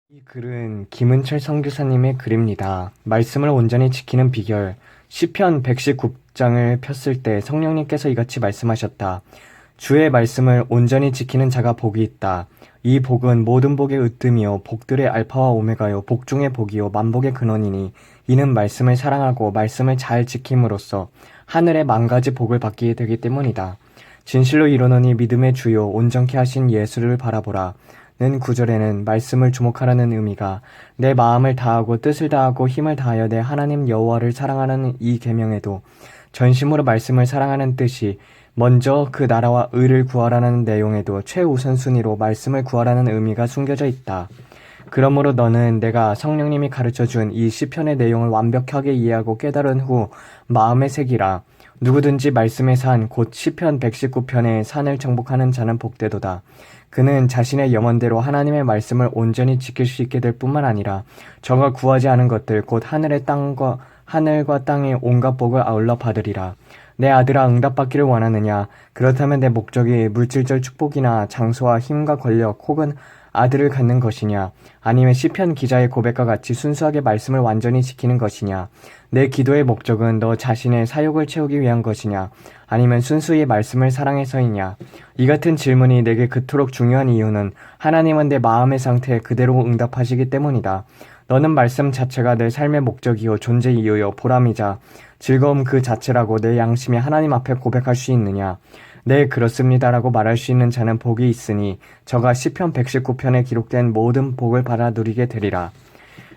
이 글은 김은철 선교사님의 글입니다. 말씀을 온전히 지키는 비결. 시편 119장을 폈을 때 성령님께서 이같이 말씀하셨다. 주의 말씀을 온전히 지키는 자가 복이 있다. 이 복은 모든 복의 으뜸이요 복들의 알파와 오메가요 복 중의 복이요 만복의 근원이니 이는 말씀을 사랑하고 말씀을 잘 지킴으로써 하늘의 만 가지 복을 받게 되기 때문이다. 진실로 이르노니 믿음의 주요 온전케 하신 예수를 바라보라. 는 구절에는 말씀을 주목하라는 의미가 내 마음을 다하고 뜻을 다하고 힘을 다하여 내 하나님 여호와를 사랑하는 이 계명에도 전심으로 말씀을 사랑하는 뜻이 먼저 그 나라와 의를 구하라는 내용에도 최우선순위로 말씀을 구하라는 의미가 숨겨져 있다. 그러므로 너는 내가 성령님이 가르쳐준 이 시편의 내용을 완벽하게 이해하고 깨달은 후 마음에 새기라. 누구든지 말씀의 산 곧 시편 119편의 산을 정복하는 자는 복되도다. 그는 자신의 영혼대로 하나님의 말씀을 온전히 지킬 수 있게 될 뿐만 아니라 저가 구하지 않은 것들 곧 하늘과 땅의 온갖 복을 아울러 받으리라. 내 아들아 응답받기를 원하느냐? 그렇다면 내 목적이 물질적 축복이나 장소와 힘과 권력 혹은 아들을 갖는 것이냐? 아니면 시편 기자의 고백과 같이 순수하게 말씀을 완전히 지키는 것이냐? 내 기도의 목적은 너 자신의 사욕을 채우기 위한 것이냐? 아니면 순수히 말씀을 사랑해서이냐? 이 같은 질문이 내게 그토록 중요한 이유는 하나님은 내 마음의 상태에 그대로 응답하시기 때문이다. 너는 말씀 자체가 내 삶의 목적이요 존재 이유요 보람이자 즐거움 그 자체라고 내 양심이 하나님 앞에 고백할 수 있느냐? 네, 그렇습니다라고 말할 수 있는 자는 복이 있으니 저가 시편 119편에 기록된 모든 복을 받아 누리게 되리라.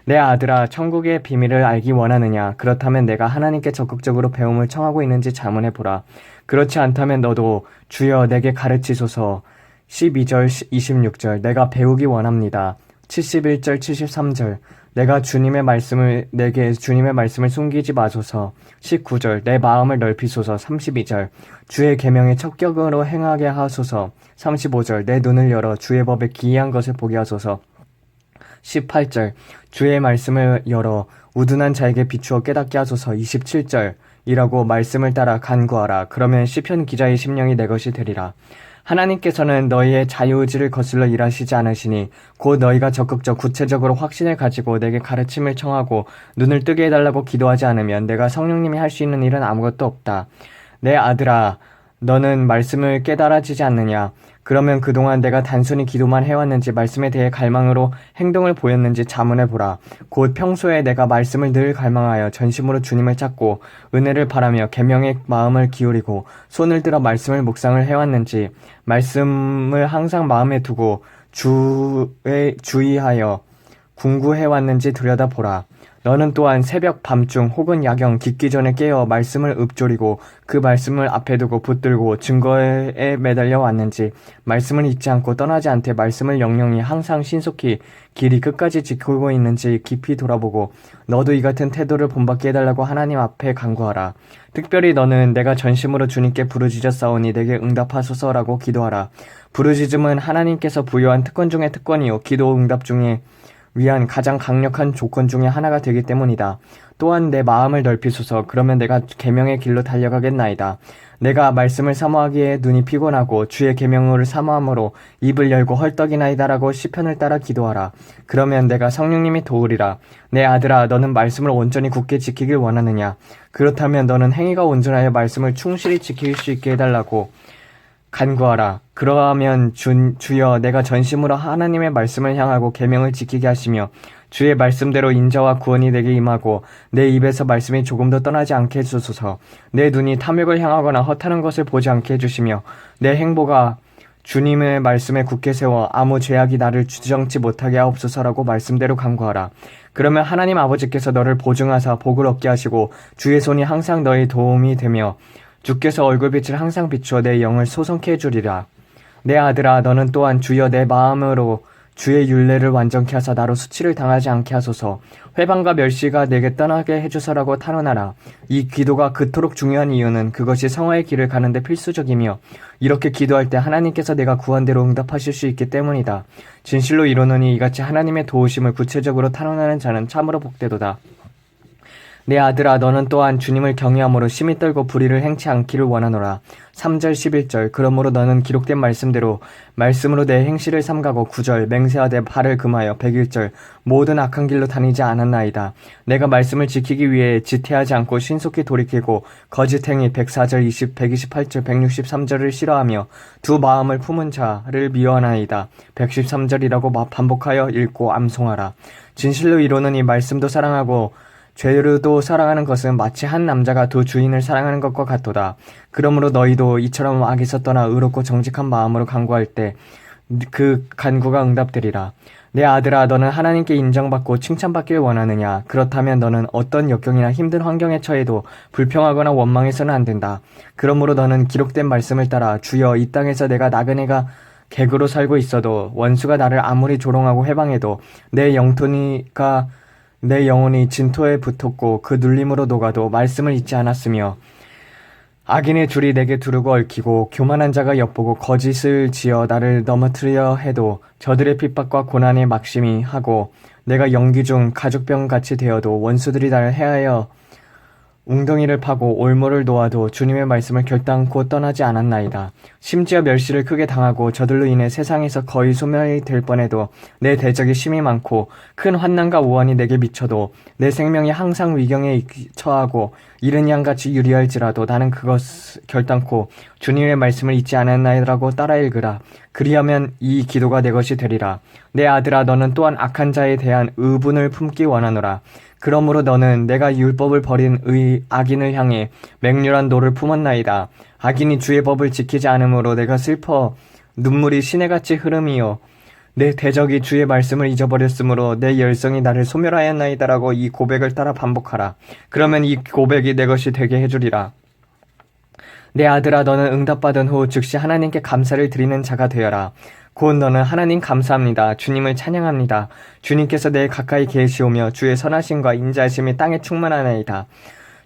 내 아들아, 천국의 비밀을 알기 원하느냐? 그렇다면 내가 하나님께 적극적으로 배움을 청하고 있는지 자문해보라. 그렇지 않다면 너도 주여 내게 가르치소서. 12절, 26절 내가 배우기 원합니다. 71절, 73절 내게 주님의 말씀을 숨기지 마소서. 19절 내 마음을 넓히소서. 32절 주의 계명에 척격으로 행하게 하소서. 35절 내 눈을 열어 주의 법에 기이한 것을 보게 하소서. 18절 주의 말씀을 열어 우둔한 자에게 비추어 깨닫게 하소서. 27절 이라고 말씀을 따라 간구하라. 그러면 시편 기자의 심령이 내 것이 되리라. 하나님께서는 너희의 자유의지를 거슬러 일하시지 않으시니 곧 너희가 적극적 구체적으로 확신을 가지고 내게 가르침을 청하고 눈을 뜨게 해달라고 기도하지 않으면 내가 성령님이 할 수 있는 일은 아무것도 없다. 내 아들아, 너는 말씀을 깨달아지지 않느냐? 그러면 그동안 내가 단순히 기도만 해왔는지 말씀에 대해 갈망으로 행동을 보였는지 자문해보라. 곧 평소에 내가 말씀을 늘 갈망하여 전심으로 주님을 찾고 은혜를 바라며 계명에 마음을 기울이고 손을 들어 말씀을 묵상을 해왔는지 말씀을 항상 마음에 두고 주의하여 궁구해왔는지 들여다보라. 너는 또한 새벽 밤중 혹은 야경 깊기 전에 깨어 말씀을 읊조리고 그 말씀을 앞에 두고 붙들고 증거에 매달려 왔는지 말씀을 잊지 않고 떠나지 않되 말씀을 영영히 항상 신속히 길이 끝까지 지키고 있는지 깊이 돌아보고 너도 이 같은 태도를 본받게 해달라고 하나님 앞에 간구하라. 특별히 너는 내가 전심으로 주님께 부르짖었사오니 내게 응답하소서라고 기도하라. 부르짖음은 하나님께서 부여한 특권 중의 특권이요 기도 응답 중에 위한 가장 강력한 조건 중에 하나가 되기 때문이다. 또한 내 마음을 넓히소서. 그러면 내가 계명의 길로 달려가겠나이다. 내가 말씀을 사모하기에 눈이 피곤하고 주의 계명을 사모함으로 입을 열고 헐떡이나이다라고 시편을 따라 기도하라. 그러면 내가 성령님이 도우리라. 내 아들아, 너는 말씀을 온전히 굳게 지키길 원하느냐? 그렇다면 너는 행위가 온전하여 말씀을 충실히 지킬 수 있게 해달라고 간구하라. 그러하면 주여 내가 전심으로 하나님의 말씀을 향하고 계명을 지키게 하시며 주의 말씀대로 인자와 구원이 내게 임하고 내 입에서 말씀이 조금도 떠나지 않게 해주소서. 내 눈이 탐욕을 향하거나 허탄한 것을 보지 않게 해주시며 내 행보가 주님의 말씀에 굳게 세워 아무 죄악이 나를 주정치 못하게 하옵소서라고 말씀대로 간구하라. 그러면 하나님 아버지께서 너를 보증하사 복을 얻게 하시고 주의 손이 항상 너의 도움이 되며 주께서 얼굴빛을 항상 비추어 내 영을 소성케 해주리라. 내 아들아, 너는 또한 주여 내 마음으로 주의 율례를 완전케 하사 나로 수치를 당하지 않게 하소서. 회방과 멸시가 내게 떠나게 해주소라고 탄원하라. 이 기도가 그토록 중요한 이유는 그것이 성화의 길을 가는데 필수적이며 이렇게 기도할 때 하나님께서 내가 구한 대로 응답하실 수 있기 때문이다. 진실로 이르노니 이같이 하나님의 도우심을 구체적으로 탄원하는 자는 참으로 복되도다. 내 아들아 너는 또한 주님을 경외함으로 심히 떨고 불의를 행치 않기를 원하노라. 3절 11절 그러므로 너는 기록된 말씀대로 말씀으로 내 행실을 삼가고 9절 맹세하되 발을 금하여 101절 모든 악한 길로 다니지 않았나이다. 내가 말씀을 지키기 위해 지태하지 않고 신속히 돌이키고 거짓행위 104절 128절 163절을 싫어하며 두 마음을 품은 자를 미워하나이다. 113절이라고 반복하여 읽고 암송하라. 진실로 이루는 이 말씀도 사랑하고 죄로도 사랑하는 것은 마치 한 남자가 두 주인을 사랑하는 것과 같도다. 그러므로 너희도 이처럼 악에서 떠나 의롭고 정직한 마음으로 간구할 때 그 간구가 응답되리라. 내 아들아 너는 하나님께 인정받고 칭찬받길 원하느냐? 그렇다면 너는 어떤 역경이나 힘든 환경에 처해도 불평하거나 원망해서는 안 된다. 그러므로 너는 기록된 말씀을 따라 주여 이 땅에서 내가 나그네가 객으로 살고 있어도 원수가 나를 아무리 조롱하고 해방해도 내 영혼이 진토에 붙었고 그 눌림으로 녹아도 말씀을 잊지 않았으며 악인의 줄이 내게 두르고 얽히고 교만한 자가 엿보고 거짓을 지어 나를 넘어뜨려 해도 저들의 핍박과 고난의 막심이 하고 내가 연기 중 가죽병같이 되어도 원수들이 나를 해하여 웅덩이를 파고 올무를 놓아도 주님의 말씀을 결단코 떠나지 않았나이다. 심지어 멸시를 크게 당하고 저들로 인해 세상에서 거의 소멸이 될 뻔해도 내 대적이 심히 많고 큰 환난과 우환이 내게 미쳐도 내 생명이 항상 위경에 처하고 이른 양같이 유리할지라도 나는 그것 결단코 주님의 말씀을 잊지 않았나이라고 따라 읽으라. 그리하면 이 기도가 내 것이 되리라. 내 아들아 너는 또한 악한 자에 대한 의분을 품기 원하노라. 그러므로 너는 내가 율법을 버린 악인을 향해 맹렬한 노를 품었나이다. 악인이 주의 법을 지키지 않으므로 내가 슬퍼 눈물이 시내같이 흐름이요 내 대적이 주의 말씀을 잊어버렸으므로 내 열성이 나를 소멸하였나이다라고 이 고백을 따라 반복하라. 그러면 이 고백이 내 것이 되게 해주리라. 내 아들아 너는 응답받은 후 즉시 하나님께 감사를 드리는 자가 되어라. 곧 너는 하나님 감사합니다. 주님을 찬양합니다. 주님께서 내 가까이 계시오며 주의 선하심과 인자하심이 땅에 충만하나이다.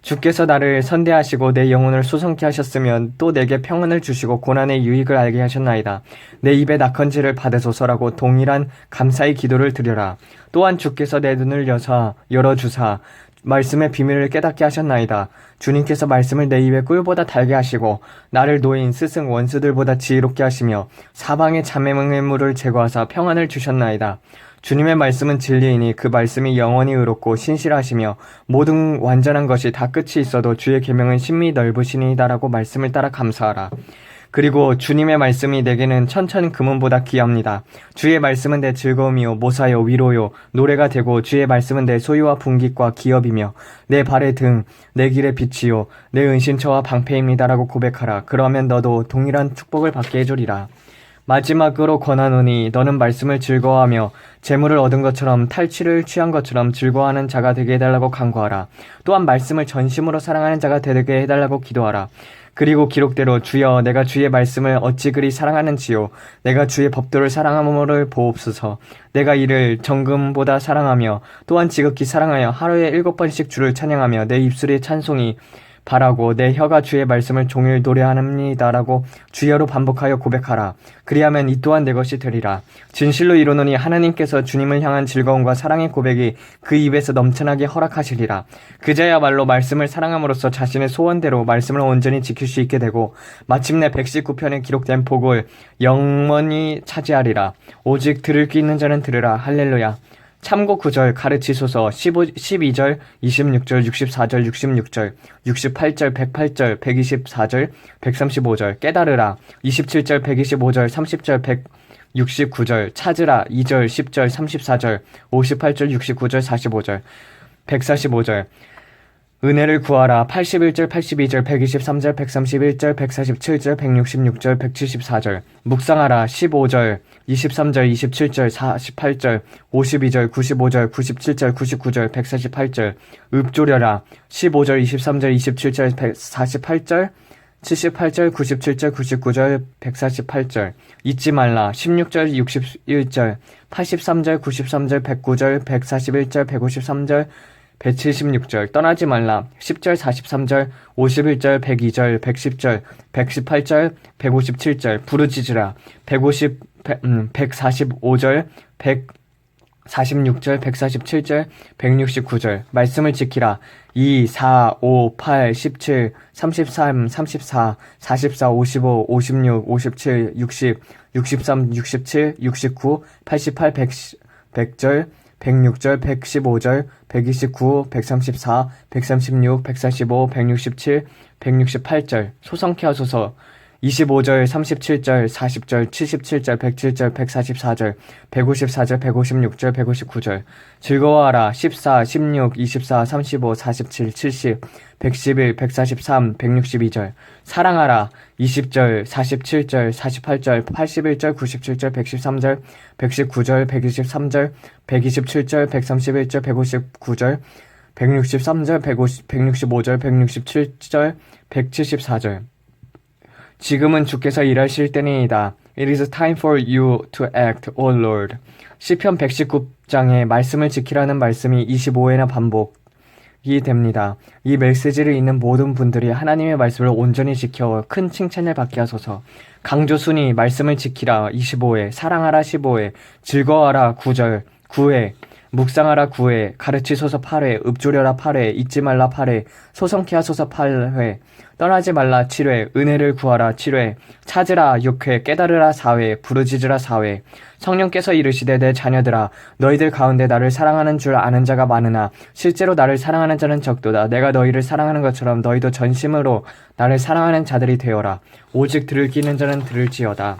주께서 나를 선대하시고 내 영혼을 소성케 하셨으면 또 내게 평안을 주시고 고난의 유익을 알게 하셨나이다. 내 입에 낙헌지를 받으소서라고 동일한 감사의 기도를 드려라. 또한 주께서 내 눈을 열어주사 말씀의 비밀을 깨닫게 하셨나이다. 주님께서 말씀을 내 입에 꿀보다 달게 하시고 나를 노인 스승 원수들보다 지혜롭게 하시며 사방의 자매물을 제거하사 평안을 주셨나이다. 주님의 말씀은 진리이니 그 말씀이 영원히 의롭고 신실하시며 모든 완전한 것이 다 끝이 있어도 주의 계명은 심히 넓으시니이다라고 말씀을 따라 감사하라. 그리고 주님의 말씀이 내게는 천천 금은보다 귀합니다. 주의 말씀은 내 즐거움이요 모사요 위로요 노래가 되고 주의 말씀은 내 소유와 분깃과 기업이며 내 발의 등 내 길의 빛이요 내 은신처와 방패입니다라고 고백하라. 그러면 너도 동일한 축복을 받게 해주리라. 마지막으로 권하노니 너는 말씀을 즐거워하며 재물을 얻은 것처럼 탈취를 취한 것처럼 즐거워하는 자가 되게 해달라고 간구하라. 또한 말씀을 전심으로 사랑하는 자가 되게 해달라고 기도하라. 그리고 기록대로 주여 내가 주의 말씀을 어찌 그리 사랑하는지요. 내가 주의 법도를 사랑함을 보옵소서. 내가 이를 정금보다 사랑하며 또한 지극히 사랑하여 하루에 7번씩 주를 찬양하며 내 입술의 찬송이 바라고 내 혀가 주의 말씀을 종일 노래합니다라고 주여로 반복하여 고백하라. 그리하면 이 또한 내 것이 되리라. 진실로 이루노니 하나님께서 주님을 향한 즐거움과 사랑의 고백이 그 입에서 넘쳐나게 허락하시리라. 그자야말로 말씀을 사랑함으로써 자신의 소원대로 말씀을 온전히 지킬 수 있게 되고 마침내 119편에 기록된 복을 영원히 차지하리라. 오직 들을 귀 있는 자는 들으라. 할렐루야. 참고 9절 가르치소서 12절 26절 64절 66절 68절 108절 124절 135절 깨달으라 27절 125절 30절 169절 찾으라 2절 10절 34절 58절 69절 45절 145절 은혜를 구하라 81절 82절 123절 131절 147절 166절 174절 묵상하라 15절 23절 27절 48절 52절 95절 97절 99절 148절 읊조려라 15절 23절 27절 148절 78절 97절 99절 148절 잊지 말라 16절 61절 83절 93절 109절 141절 153절 176절 떠나지 말라 10절 43절 51절 102절 110절 118절 157절 부르짖으라 145절 46절, 147절, 169절. 말씀을 지키라. 2, 4, 5, 8, 17, 33, 34, 44, 55, 56, 57, 60, 63, 67, 69, 88, 100절, 106절, 115절, 129, 134, 136, 145, 167, 168절. 소성케 하소서. 25절, 37절, 40절, 77절, 107절, 144절, 154절, 156절, 159절. 즐거워하라. 14, 16, 24, 35, 47, 70, 111, 143, 162절. 사랑하라. 20절, 47절, 48절, 81절, 97절, 113절, 119절, 123절, 127절, 131절, 159절, 163절, 165절, 167절, 174절. 지금은 주께서 일하실 때니이다. It is time for you to act, O Lord. 시편 119장에 말씀을 지키라는 말씀이 25회나 반복이 됩니다. 이 메시지를 읽는 모든 분들이 하나님의 말씀을 온전히 지켜 큰 칭찬을 받게 하소서. 강조순위 말씀을 지키라 25회, 사랑하라 15회, 즐거워하라 9절, 9회, 묵상하라 9회, 가르치소서 8회, 읊조려라 8회, 잊지 말라 8회, 소성케 하소서 8회, 떠나지 말라 7회, 은혜를 구하라 7회, 찾으라 6회, 깨달으라 4회, 부르짖으라 4회. 성령께서 이르시되 내 자녀들아 너희들 가운데 나를 사랑하는 줄 아는 자가 많으나 실제로 나를 사랑하는 자는 적도다. 내가 너희를 사랑하는 것처럼 너희도 전심으로 나를 사랑하는 자들이 되어라. 오직 들을 끼는 자는 들을지어다.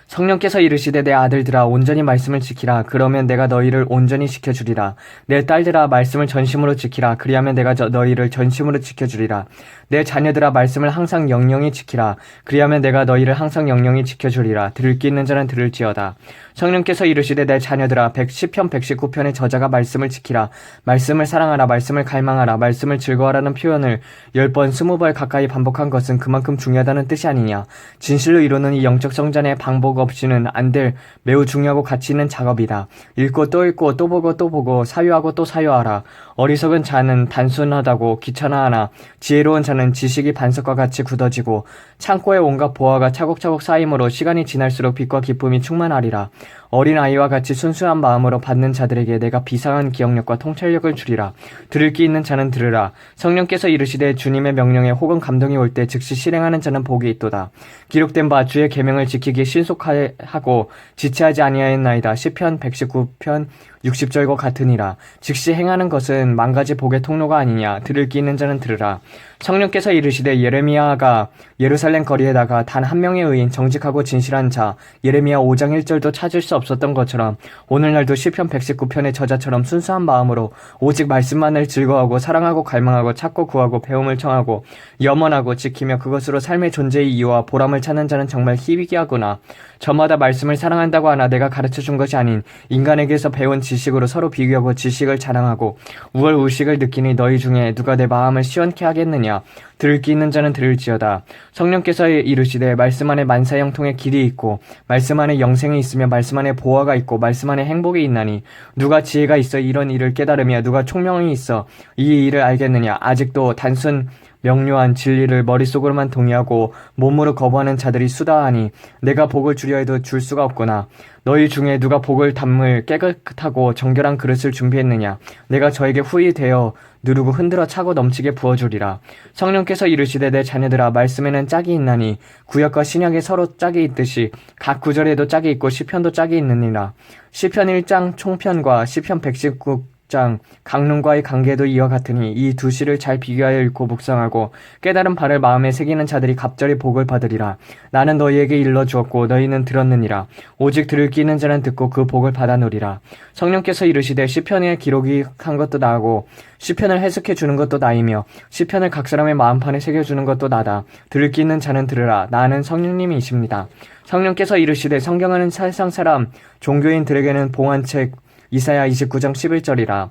성령께서 이르시되 내 아들들아 온전히 말씀을 지키라. 그러면 내가 너희를 온전히 지켜주리라. 내 딸들아 말씀을 전심으로 지키라. 그리하면 내가 너희를 전심으로 지켜주리라. 내 자녀들아 말씀을 항상 영영히 지키라. 그리하면 내가 너희를 항상 영영히 지켜주리라. 들을 끼 있는 자는 들을지어다. 성령께서 이르시되 내 자녀들아 시편 119편의 저자가 말씀을 지키라. 말씀을 사랑하라. 말씀을 갈망하라. 말씀을 즐거워하라는 표현을 10번 20번 가까이 반복한 것은 그만큼 중요하다는 뜻이 아니냐. 진실로 이루는 이 영적 성장의 방법 없이는 안 될 매우 중요하고 가치 있는 작업이다. 읽고 또 보고 또 보고 사유하고 또 사유하라. 어리석은 자는 단순하다고 귀찮아하나 지혜로운 자는 지식이 반석과 같이 굳어지고 창고에 온갖 보화가 차곡차곡 쌓임으로 시간이 지날수록 빛과 기쁨이 충만하리라. 어린아이와 같이 순수한 마음으로 받는 자들에게 내가 비상한 기억력과 통찰력을 주리라. 들을 귀 있는 자는 들으라. 성령께서 이르시되 주님의 명령에 혹은 감동이 올 때 즉시 실행하는 자는 복이 있도다. 기록된 바 주의 계명을 지키기에 신속하고 지체하지 아니하였나이다. 시편 119편 60절과 같으니라. 즉시 행하는 것은 만가지 복의 통로가 아니냐. 들을 귀 있는 자는 들으라. 성령께서 이르시되 예레미야가 예루살렘 거리에다가 단 한 명의 의인 정직하고 진실한 자 예레미야 5장 1절도 찾을 수 없었던 것처럼 오늘날도 시편 119편의 저자처럼 순수한 마음으로 오직 말씀만을 즐거워하고 사랑하고 갈망하고 찾고 구하고 배움을 청하고 염원하고 지키며 그것으로 삶의 존재의 이유와 보람을 찾는 자는 정말 희귀하구나. 저마다 말씀을 사랑한다고 하나 내가 가르쳐준 것이 아닌 인간에게서 배운 지식으로 서로 비교하고 지식을 자랑하고 우월의식을 느끼니 너희 중에 누가 내 마음을 시원케 하겠느냐. 들을 귀 있는 자는 들을지어다. 성령께서 이르시되 말씀 안에 만사형통의 길이 있고 말씀 안에 영생이 있으며 말씀 안에 보화가 있고 말씀 안에 행복이 있나니 누가 지혜가 있어 이런 일을 깨달으며 누가 총명이 있어 이 일을 알겠느냐. 아직도 단순 명료한 진리를 머릿속으로만 동의하고 몸으로 거부하는 자들이 수다하니 내가 복을 주려 해도 줄 수가 없구나. 너희 중에 누가 복을 담을 깨끗하고 정결한 그릇을 준비했느냐. 내가 저에게 후히 되어 누르고 흔들어 차고 넘치게 부어주리라. 성령께서 이르시되 내 자녀들아 말씀에는 짝이 있나니 구약과 신약에 서로 짝이 있듯이 각 구절에도 짝이 있고 시편도 짝이 있느니라. 시편 1장 총편과 시편 119장 강론과의 관계도 이와 같으니 이 두 시를 잘 비교하여 읽고 묵상하고 깨달은 바를 마음에 새기는 자들이 갑절히 복을 받으리라. 나는 너희에게 일러주었고 너희는 들었느니라. 오직 들을 귀 있는 자는 듣고 그 복을 받아누리라. 성령께서 이르시되 시편에 기록이 한 것도 나고 시편을 해석해 주는 것도 나이며 시편을 각 사람의 마음판에 새겨주는 것도 나다. 들을 귀 있는 자는 들으라. 나는 성령님이십니다. 성령께서 이르시되 성경은 세상 사람 종교인들에게는 봉한 책 이사야 29장 11절이라.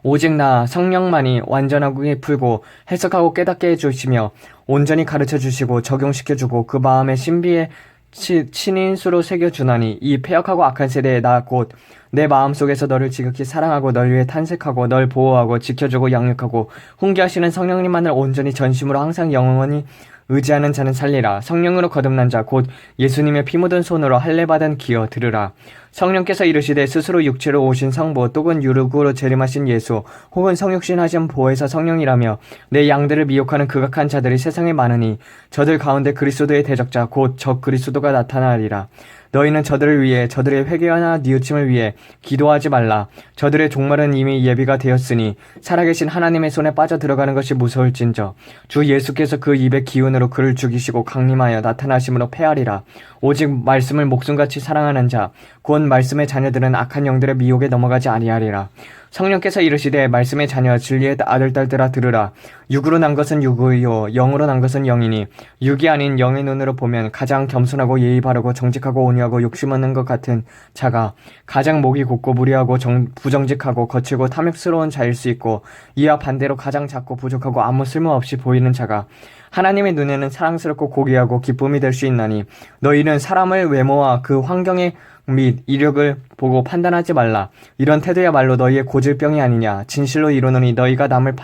오직 나 성령만이 완전하게 풀고 해석하고 깨닫게 해주시며 온전히 가르쳐주시고 적용시켜주고 그 마음의 신비에 친인수로 새겨주나니 이 패역하고 악한 세대에 나 곧 내 마음속에서 너를 지극히 사랑하고 널 위해 탄식하고 널 보호하고 지켜주고 양육하고 훈계하시는 성령님만을 온전히 전심으로 항상 영원히 의지하는 자는 살리라. 성령으로 거듭난 자 곧 예수님의 피 묻은 손으로 할례 받은 기여 들으라. 성령께서 이르시되 스스로 육체로 오신 성부 또는 유르구로 재림하신 예수 혹은 성육신하신 보혜사 성령이라며 내 양들을 미혹하는 극악한 자들이 세상에 많으니 저들 가운데 그리스도의 대적자 곧 적 그리스도가 나타나리라. 너희는 저들을 위해 저들의 회개와 뉘우침을 위해 기도하지 말라. 저들의 종말은 이미 예비가 되었으니 살아계신 하나님의 손에 빠져 들어가는 것이 무서울진저 주 예수께서 그 입의 기운으로 그를 죽이시고 강림하여 나타나심으로 패하리라. 오직 말씀을 목숨같이 사랑하는 자 곧 말씀의 자녀들은 악한 영들의 미혹에 넘어가지 아니하리라. 성령께서 이르시되 말씀의 자녀 진리의 아들 딸들아 들으라. 육으로 난 것은 육이요 영으로 난 것은 영이니 육이 아닌 영의 눈으로 보면 가장 겸손하고 예의 바르고 정직하고 온유하고 욕심 없는 것 같은 자가 가장 목이 곱고 무례하고 부정직하고 거칠고 탐욕스러운 자일 수 있고 이와 반대로 가장 작고 부족하고 아무 쓸모없이 보이는 자가 하나님의 눈에는 사랑스럽고 고귀하고 기쁨이 될 수 있나니 너희는 사람을 외모와 그 환경의 및 이력을 보고 판단하지 말라. 이런 태도야말로 너희의 고질병이 아니냐. 진실로 이르노니 너희가 남을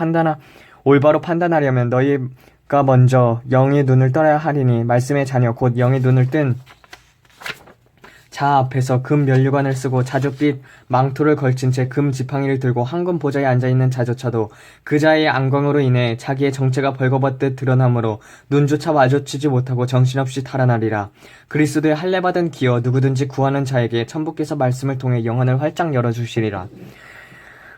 올바로 판단하려면 너희가 먼저 영의 눈을 떠야 하리니 말씀의 자녀 곧 영의 눈을 뜬 자 앞에서 금 면류관을 쓰고 자줏빛 망토를 걸친 채 금 지팡이를 들고 황금 보좌에 앉아있는 자조차도 그 자의 안광으로 인해 자기의 정체가 벌거벗듯 드러나므로 눈조차 마주치지 못하고 정신없이 달아나리라. 그리스도의 할례 받은 기여 누구든지 구하는 자에게 천부께서 말씀을 통해 영혼을 활짝 열어주시리라.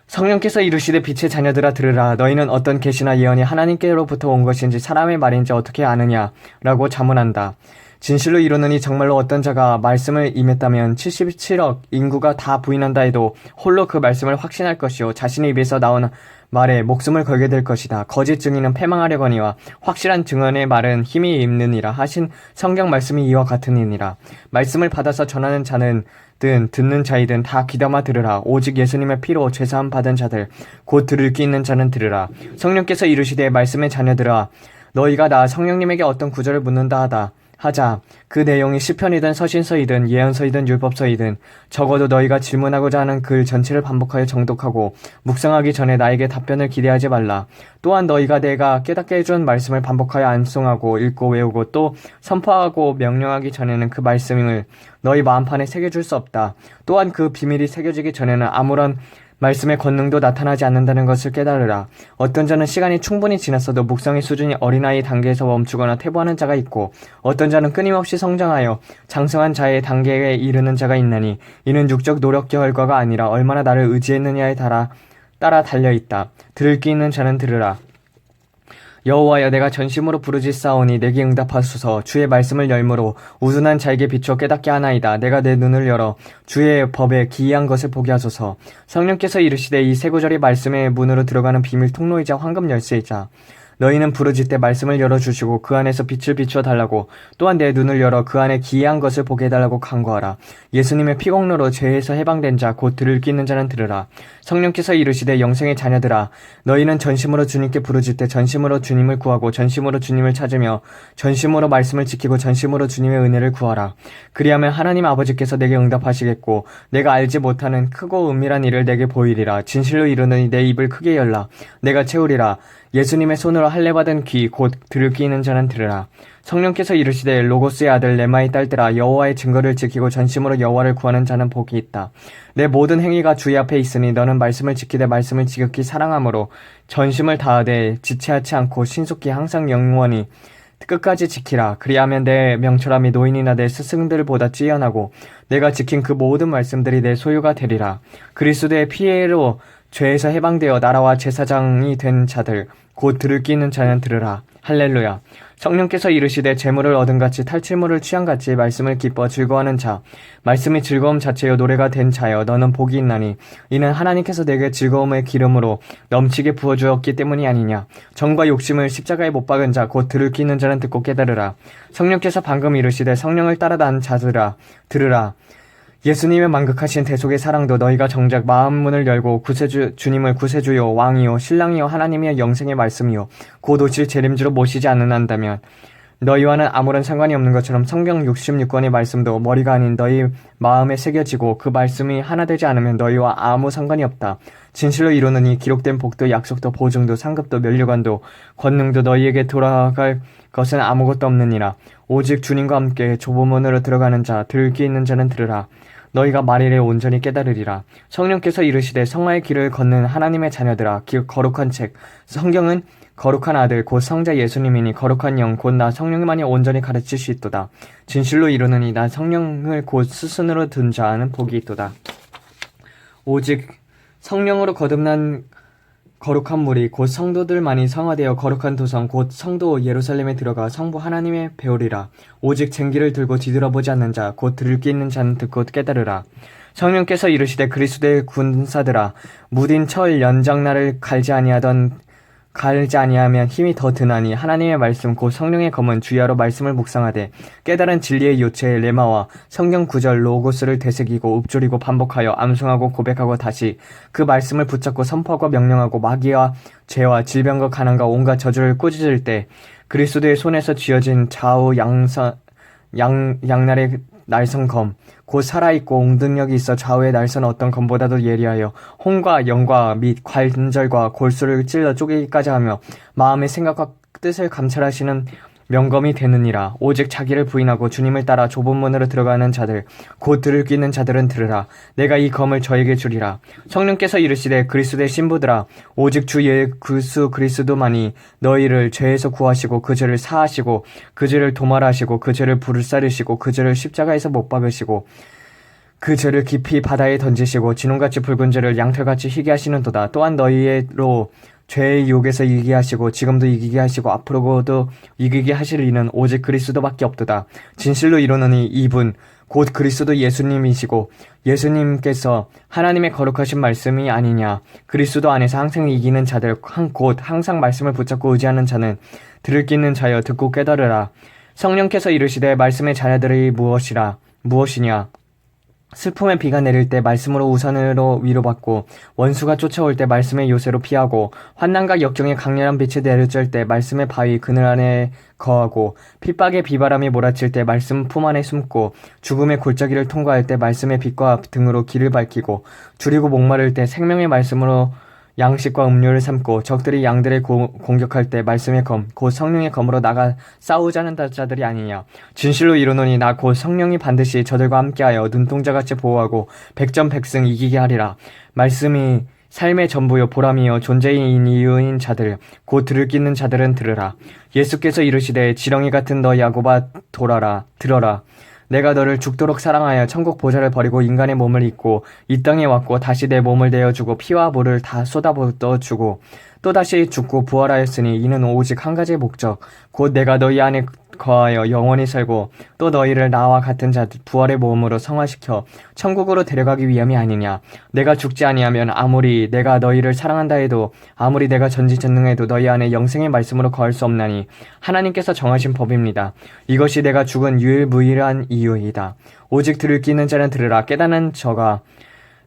성령께서 이르시되 빛의 자녀들아 들으라. 너희는 어떤 계시나 예언이 하나님께로부터 온 것인지 사람의 말인지 어떻게 아느냐 라고 자문한다. 진실로 이르노니 정말로 어떤 자가 말씀을 임했다면 77억 인구가 다 부인한다 해도 홀로 그 말씀을 확신할 것이요 자신의 입에서 나온 말에 목숨을 걸게 될 것이다. 거짓 증인은 패망하려거니와 확실한 증언의 말은 힘이 있느니라 하신 성경 말씀이 이와 같으니라. 말씀을 받아서 전하는 자는 듣는 자이든 다 귀담아 들으라. 오직 예수님의 피로 죄사함 받은 자들 곧 들을 귀 있는 자는 들으라. 성령께서 이르시되 말씀의 자녀들아 너희가 나 성령님에게 어떤 구절을 묻는다 하자 그 내용이 시편이든 서신서이든 예언서이든 율법서이든 적어도 너희가 질문하고자 하는 글 전체를 반복하여 정독하고 묵상하기 전에 나에게 답변을 기대하지 말라. 또한 너희가 내가 깨닫게 해준 말씀을 반복하여 암송하고 읽고 외우고 또 선포하고 명령하기 전에는 그 말씀을 너희 마음판에 새겨줄 수 없다. 또한 그 비밀이 새겨지기 전에는 아무런 말씀의 권능도 나타나지 않는다는 것을 깨달으라. 어떤 자는 시간이 충분히 지났어도 묵상의 수준이 어린아이 단계에서 멈추거나 퇴보하는 자가 있고 어떤 자는 끊임없이 성장하여 장성한 자의 단계에 이르는 자가 있나니 이는 육적 노력 결과가 아니라 얼마나 나를 의지했느냐에 따라 달려있다. 들을 귀 있는 자는 들으라. 여호와여 내가 전심으로 부르짖사오니 내게 응답하소서. 주의 말씀을 열므로 우둔한 자에게 비추어 깨닫게 하나이다. 내가 내 눈을 열어 주의 법에 기이한 것을 보게 하소서. 성령께서 이르시되 이 세 구절이 말씀의 문으로 들어가는 비밀 통로이자 황금 열쇠이자 너희는 부르짖되 말씀을 열어주시고 그 안에서 빛을 비추어 달라고 또한 내 눈을 열어 그 안에 기이한 것을 보게 해달라고 간구하라. 예수님의 피공로로 죄에서 해방된 자 곧 들을 귀 있는 자는 들으라. 성령께서 이르시되 영생의 자녀들아 너희는 전심으로 주님께 부르짖되 전심으로 주님을 구하고 전심으로 주님을 찾으며 전심으로 말씀을 지키고 전심으로 주님의 은혜를 구하라. 그리하면 하나님 아버지께서 내게 응답하시겠고 내가 알지 못하는 크고 은밀한 일을 내게 보이리라. 진실로 이르노니 내 입을 크게 열라. 내가 채우리라. 예수님의 손으로 할례 받은 귀 곧 들을 귀 있는 자는 들으라. 성령께서 이르시되 로고스의 아들 레마의 딸들아 여호와의 증거를 지키고 전심으로 여호와를 구하는 자는 복이 있다. 내 모든 행위가 주의 앞에 있으니 너는 말씀을 지키되 말씀을 지극히 사랑함으로 전심을 다하되 지체하지 않고 신속히 항상 영원히 끝까지 지키라. 그리하면 내 명철함이 노인이나 내 스승들보다 뛰어나고 내가 지킨 그 모든 말씀들이 내 소유가 되리라. 그리스도의 피해로 죄에서 해방되어 나라와 제사장이 된 자들 곧 들을 귀 있는 자는 들으라. 할렐루야. 성령께서 이르시되 재물을 얻음같이 탈취물을 취함같이 말씀을 기뻐 즐거워하는 자 말씀이 즐거움 자체여 노래가 된 자여 너는 복이 있나니 이는 하나님께서 내게 즐거움의 기름으로 넘치게 부어주었기 때문이 아니냐. 정과 욕심을 십자가에 못 박은 자 곧 들을 귀 있는 자는 듣고 깨달으라. 성령께서 방금 이르시되 성령을 따라다는 자들아 들으라. 예수님의 만극하신 대속의 사랑도 너희가 정작 마음 문을 열고 주님을 구세주요 왕이요 신랑이요 하나님이여 영생의 말씀이요 곧 오실 재림주로 모시지 않는다면 너희와는 아무런 상관이 없는 것처럼 성경 66권의 말씀도 머리가 아닌 너희 마음에 새겨지고 그 말씀이 하나 되지 않으면 너희와 아무 상관이 없다. 진실로 이루노니 기록된 복도 약속도 보증도 상급도 면류관도 권능도 너희에게 돌아갈 것은 아무것도 없느니라. 오직 주님과 함께 좁은 문으로 들어가는 자, 들귀 있는 자는 들으라. 너희가 말일에 온전히 깨달으리라. 성령께서 이르시되 성화의 길을 걷는 하나님의 자녀들아, 거룩한 책 성경은 거룩한 아들 곧 성자 예수님이니 거룩한 영 곧 나 성령만이 온전히 가르칠 수 있도다. 진실로 이르노니 나 성령을 곧 스승으로 둔 자는 복이 있도다. 오직 성령으로 거듭난 거룩한 무리 곧 성도들만이 성화되어 거룩한 도성 곧 성도 예루살렘에 들어가 성부 하나님의 배우리라. 오직 쟁기를 들고 뒤돌아보지 않는 자 곧 들을 귀 있는 자는 듣고 깨달으라. 성령께서 이르시되 그리스도의 군사들아, 무딘 철 연장날을 갈지 아니하면 힘이 더 드나니 하나님의 말씀 곧 성령의 검은 주야로 말씀을 묵상하되 깨달은 진리의 요체의 레마와 성경 구절 로고스를 되새기고 읊조리고 반복하여 암송하고 고백하고 다시 그 말씀을 붙잡고 선포하고 명령하고 마귀와 죄와 질병과 가난과 온갖 저주를 꾸짖을 때 그리스도의 손에서 쥐어진 좌우 양날의 날선검 곧 살아있고 옹등력이 있어 좌우에 날선 어떤 검보다도 예리하여 혼과 영과 및 관절과 골수를 찔러 쪼개기까지 하며 마음의 생각과 뜻을 감찰하시는 명검이 되느니라. 오직 자기를 부인하고 주님을 따라 좁은 문으로 들어가는 자들 곧 들을 귀 있는 자들은 들으라. 내가 이 검을 저에게 주리라. 성령께서 이르시되 그리스도의 신부들아, 오직 주 예수 그리스도만이 너희를 죄에서 구하시고 그 죄를 사하시고 그 죄를 도말하시고 그 죄를 불사르시고 그 죄를 십자가에서 못 박으시고 그 죄를 깊이 바다에 던지시고 진홍같이 붉은 죄를 양털같이 희게 하시는도다. 또한 너희로 죄의 유혹에서 이기게 하시고 지금도 이기게 하시고 앞으로도 이기게 하실 이는 오직 그리스도밖에 없도다. 진실로 이르노니 이분 곧 그리스도 예수님이시고 예수님께서 하나님의 거룩하신 말씀이 아니냐. 그리스도 안에서 항상 이기는 자들 곧 항상 말씀을 붙잡고 의지하는 자는 들을 귀 있는 자여 듣고 깨달으라. 성령께서 이르시되 말씀의 자녀들이 무엇이냐. 슬픔의 비가 내릴 때 말씀으로 우산으로 위로받고 원수가 쫓아올 때 말씀의 요새로 피하고 환난과 역경의 강렬한 빛이 내려질 때 말씀의 바위 그늘 안에 거하고 핍박의 비바람이 몰아칠 때 말씀 품 안에 숨고 죽음의 골짜기를 통과할 때 말씀의 빛과 등으로 길을 밝히고 줄이고 목마를 때 생명의 말씀으로 양식과 음료를 삼고 적들이 양들을 공격할 때 말씀의 검 곧 성령의 검으로 나가 싸우자는 자들이 아니냐. 진실로 이르노니 나 곧 성령이 반드시 저들과 함께하여 눈동자같이 보호하고 백전백승 이기게 하리라. 말씀이 삶의 전부요 보람이요 존재인 이유인 자들 곧 들을 귀 있는 자들은 들으라. 예수께서 이르시되 지렁이 같은 너 야곱아 들어라. 내가 너를 죽도록 사랑하여 천국 보좌를 버리고 인간의 몸을 입고 이 땅에 왔고 다시 내 몸을 내어주고 피와 물을 다 쏟아부어주고 또다시 죽고 부활하였으니 이는 오직 한 가지의 목적 곧 내가 너희 안에 거하여 영원히 살고 또 너희를 나와 같은 자 부활의 모험으로 성화시켜 천국으로 데려가기 위함이 아니냐. 내가 죽지 아니하면 아무리 내가 너희를 사랑한다 해도 아무리 내가 전지전능해도 너희 안에 영생의 말씀으로 거할 수 없나니 하나님께서 정하신 법입니다. 이것이 내가 죽은 유일무이한 이유이다. 오직 들을 귀 있는 자는 들으라. 깨닫는 저가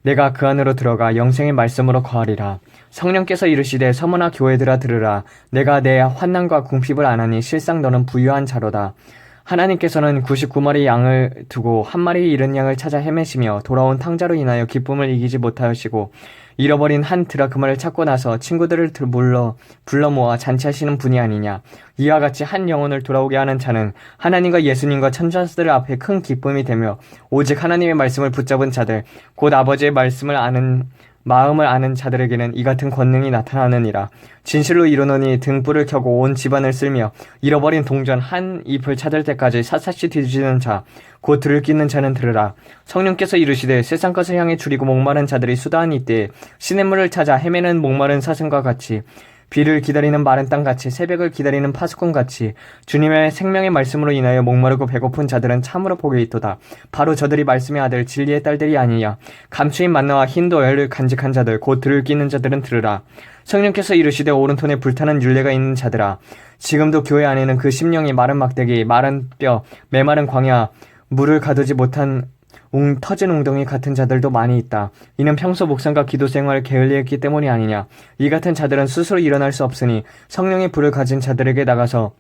내가 그 안으로 들어가 영생의 말씀으로 거하리라. 성령께서 이르시되 서머나 교회들아 들으라. 내가 내 환난과 궁핍을 안하니 실상 너는 부유한 자로다. 하나님께서는 99마리 양을 두고 한 마리 잃은 양을 찾아 헤매시며 돌아온 탕자로 인하여 기쁨을 이기지 못하시고 잃어버린 한 드라크마를 찾고 나서 친구들을 불러 모아 잔치하시는 분이 아니냐. 이와 같이 한 영혼을 돌아오게 하는 자는 하나님과 예수님과 천사들 앞에 큰 기쁨이 되며 오직 하나님의 말씀을 붙잡은 자들 곧 아버지의 마음을 아는 자들에게는 이 같은 권능이 나타나느니라. 진실로 이르노니 등불을 켜고 온 집안을 쓸며 잃어버린 동전 한 잎을 찾을 때까지 샅샅이 뒤지는 자 곧 들을 귀 있는 자는 들으라. 성령께서 이르시되 세상 것을 향해 줄이고 목마른 자들이 수다한 이때에 시냇물을 찾아 헤매는 목마른 사슴과 같이 비를 기다리는 마른 땅같이 새벽을 기다리는 파수꾼같이 주님의 생명의 말씀으로 인하여 목마르고 배고픈 자들은 참으로 복이 있도다. 바로 저들이 말씀의 아들 진리의 딸들이 아니냐. 감추인 만나와 흰 돌을 간직한 자들 곧 들을 귀 있는 자들은 들으라. 성령께서 이르시되 오른손에 불타는 율례가 있는 자들아, 지금도 교회 안에는 그 심령이 마른 막대기 마른 뼈 메마른 광야 물을 가두지 못한 터진 웅덩이 같은 자들도 많이 있다. 이는 평소 묵상과 기도 생활을 게을리했기 때문이 아니냐. 이 같은 자들은 스스로 일어날 수 없으니 성령의 불을 가진 자들에게 나가서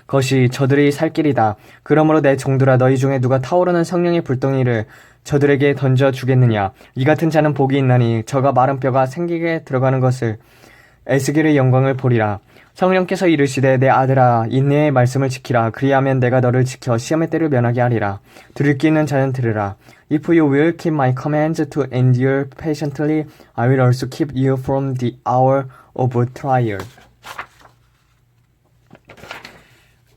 것이 저들이 살 길이다. 그러므로 내 종들아 너희 중에 누가 타오르는 성령의 불덩이를 저들에게 던져 주겠느냐. 이 같은 자는 복이 있나니 저가 마른 뼈가 생기게 들어가는 것을 에스겔의 영광을 보리라. 성령께서 이르시되 내 아들아 인내의 말씀을 지키라. 그리하면 내가 너를 지켜 시험의 때를 면하게 하리라. 들을 귀 있는 자는 들으라. If you will keep my commands to endure patiently, I will also keep you from the hour of trial.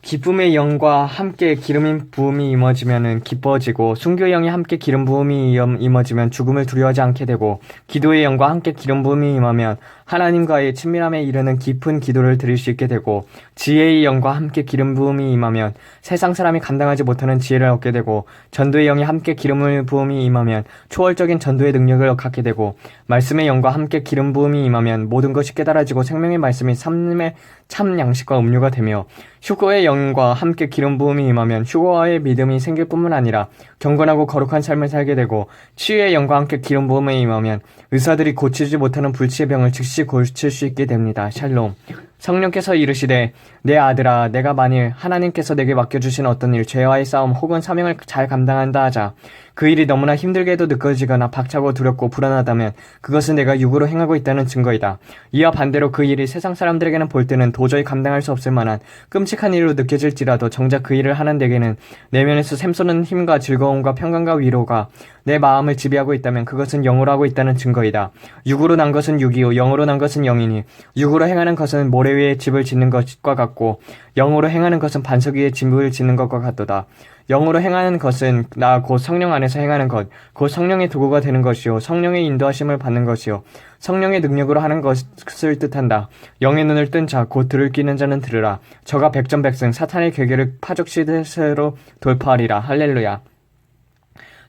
기쁨의 영과 함께 기름 부음이 임어지면 기뻐지고 순교의 영이 함께 기름 부음이 임어지면 죽음을 두려워하지 않게 되고 기도의 영과 함께 기름 부음이 임하면 하나님과의 친밀함에 이르는 깊은 기도를 드릴 수 있게 되고 지혜의 영과 함께 기름 부음이 임하면 세상 사람이 감당하지 못하는 지혜를 얻게 되고 전도의 영이 함께 기름 부음이 임하면 초월적인 전도의 능력을 갖게 되고 말씀의 영과 함께 기름 부음이 임하면 모든 것이 깨달아지고 생명의 말씀이 삶의 참 양식과 음료가 되며 휴거의 영과 함께 기름 부음이 임하면 휴거와의 믿음이 생길 뿐만 아니라 경건하고 거룩한 삶을 살게 되고 치유의 영과 함께 기름 부음이 임하면 의사들이 고치지 못하는 불치의 병을 즉시 고칠 수 있게 됩니다. 샬롬. 성령께서 이르시되 내 아들아 내가 만일 하나님께서 내게 맡겨주신 어떤 일 죄와의 싸움 혹은 사명을 잘 감당한다 하자 그 일이 너무나 힘들게도 느껴지거나 박차고 두렵고 불안하다면 그것은 내가 육으로 행하고 있다는 증거이다. 이와 반대로 그 일이 세상 사람들에게는 볼 때는 도저히 감당할 수 없을 만한 끔찍한 일로 느껴질지라도 정작 그 일을 하는 내게는 내면에서 샘솟는 힘과 즐거움과 평강과 위로가 내 마음을 지배하고 있다면 그것은 영으로 하고 있다는 증거이다. 육으로 난 것은 육이요 영으로 난 것은 영이니 육으로 행하는 것은 모래 위에 집을 짓는 것과 같고 영으로 행하는 것은 반석 위에 집을 짓는 것과 같도다. 영으로 행하는 것은 나 곧 성령 안에서 행하는 것, 곧 성령의 도구가 되는 것이요 성령의 인도하심을 받는 것이요 성령의 능력으로 하는 것을 뜻한다. 영의 눈을 뜬 자, 곧 들을 끼는 자는 들으라. 저가 백전백승 사탄의 괴계를 파죽시대로 돌파하리라. 할렐루야.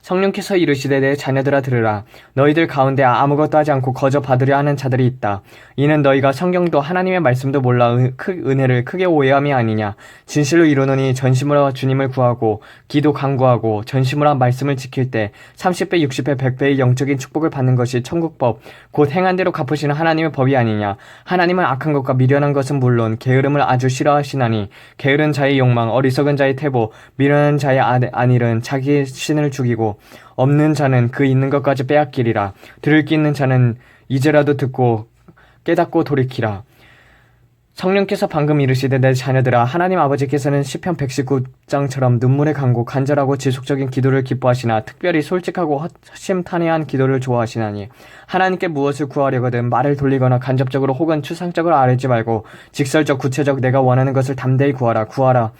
성령께서 이르시되 내 자녀들아 들으라. 너희들 가운데 아무것도 하지 않고 거저 받으려 하는 자들이 있다. 이는 너희가 성경도 하나님의 말씀도 몰라 은혜를 크게 오해함이 아니냐. 진실로 이르노니 전심으로 주님을 구하고 기도 간구하고 전심으로 말씀을 지킬 때 30배 60배 100배의 영적인 축복을 받는 것이 천국법 곧 행한 대로 갚으시는 하나님의 법이 아니냐. 하나님은 악한 것과 미련한 것은 물론 게으름을 아주 싫어하시나니 게으른 자의 욕망 어리석은 자의 태보 미련한 자의 안일은 자기 신을 죽이고 없는 자는 그 있는 것까지 빼앗기리라. 들을 귀 있는 자는 이제라도 듣고 깨닫고 돌이키라. 성령께서 방금 이르시되 내 자녀들아 하나님 아버지께서는 시편 119장처럼 눈물의 간구 간절하고 지속적인 기도를 기뻐하시나 특별히 솔직하고 허심탄회한 기도를 좋아하시나니 하나님께 무엇을 구하려거든 말을 돌리거나 간접적으로 혹은 추상적으로 아뢰지 말고 직설적 구체적 내가 원하는 것을 담대히 구하라.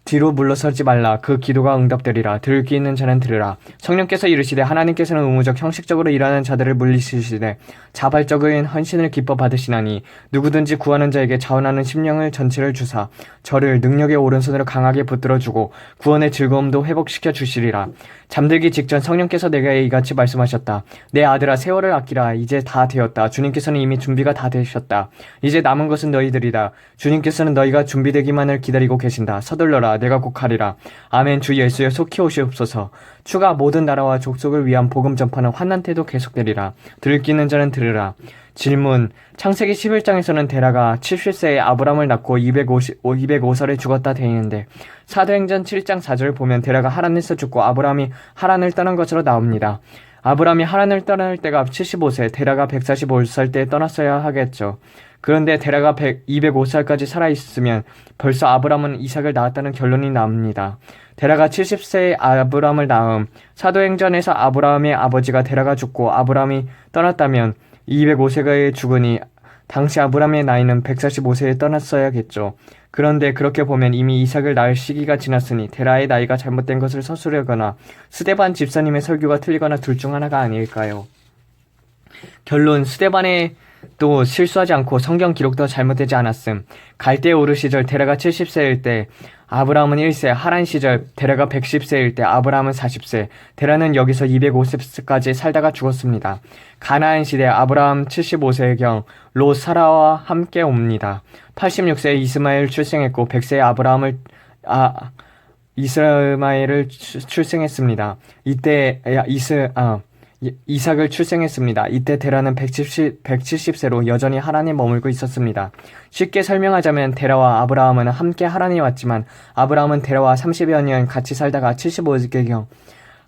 뒤로 물러서지 말라. 그 기도가 응답되리라. 들을 귀 있는 자는 들으라. 성령께서 이르시되 하나님께서는 의무적 형식적으로 일하는 자들을 물리시되 자발적인 헌신을 기뻐 받으시나니 누구든지 구하는 자에게 자원하는 심령을 전체를 주사 저를 능력의 오른손으로 강하게 붙들어주고 구원의 즐거움도 회복시켜 주시리라. 잠들기 직전 성령께서 내게 이같이 말씀하셨다. 내 아들아 세월을 아끼라. 이제 다 되었다. 주님께서는 이미 준비가 다 되셨다. 이제 남은 것은 너희들이다. 주님께서는 너희가 준비되기만을 기다리고 계신다. 서둘러라. 내가 곧 가리라. 아멘. 주 예수여 속히 오시옵소서. 주가 모든 나라와 족속을 위한 복음 전파는 환난 때도 계속되리라. 들을 귀 있는 자는 들으라. 질문. 창세기 11장에서는 데라가 70세에 아브람을 낳고 205살에 죽었다 되어 있는데 사도행전 7장 4절을 보면 데라가 하란에서 죽고 아브람이 하란을 떠난 것으로 나옵니다. 아브람이 하란을 떠날 때가 75세, 데라가 145살 때 떠났어야 하겠죠. 그런데 데라가 205살까지 살아있으면 벌써 아브람은 이삭을 낳았다는 결론이 나옵니다. 데라가 70세에 아브람을 낳음, 사도행전에서 아브람의 아버지가 데라가 죽고 아브람이 떠났다면 205세가 죽으니 당시 아브람의 나이는 145세에 떠났어야겠죠. 그런데 그렇게 보면 이미 이삭을 낳을 시기가 지났으니 데라의 나이가 잘못된 것을 서술하거나 스데반 집사님의 설교가 틀리거나 둘 중 하나가 아닐까요? 결론. 스데반의 또 실수하지 않고 성경 기록도 잘못되지 않았음. 갈대 오르 시절 데라가 70세일 때 아브라함은 1세, 하란 시절 데라가 110세일 때 아브라함은 40세, 데라는 여기서 250세까지 살다가 죽었습니다. 가나안 시대 아브라함 75세경 롯 사라와 함께 옵니다. 86세에 이스마엘 출생했고 100세에 이스마엘을 출생했습니다. 이때 이삭을 출생했습니다. 이때 데라는 170세로 여전히 하란에 머물고 있었습니다. 쉽게 설명하자면 데라와 아브라함은 함께 하란에 왔지만 아브라함은 데라와 30여 년 같이 살다가 75개경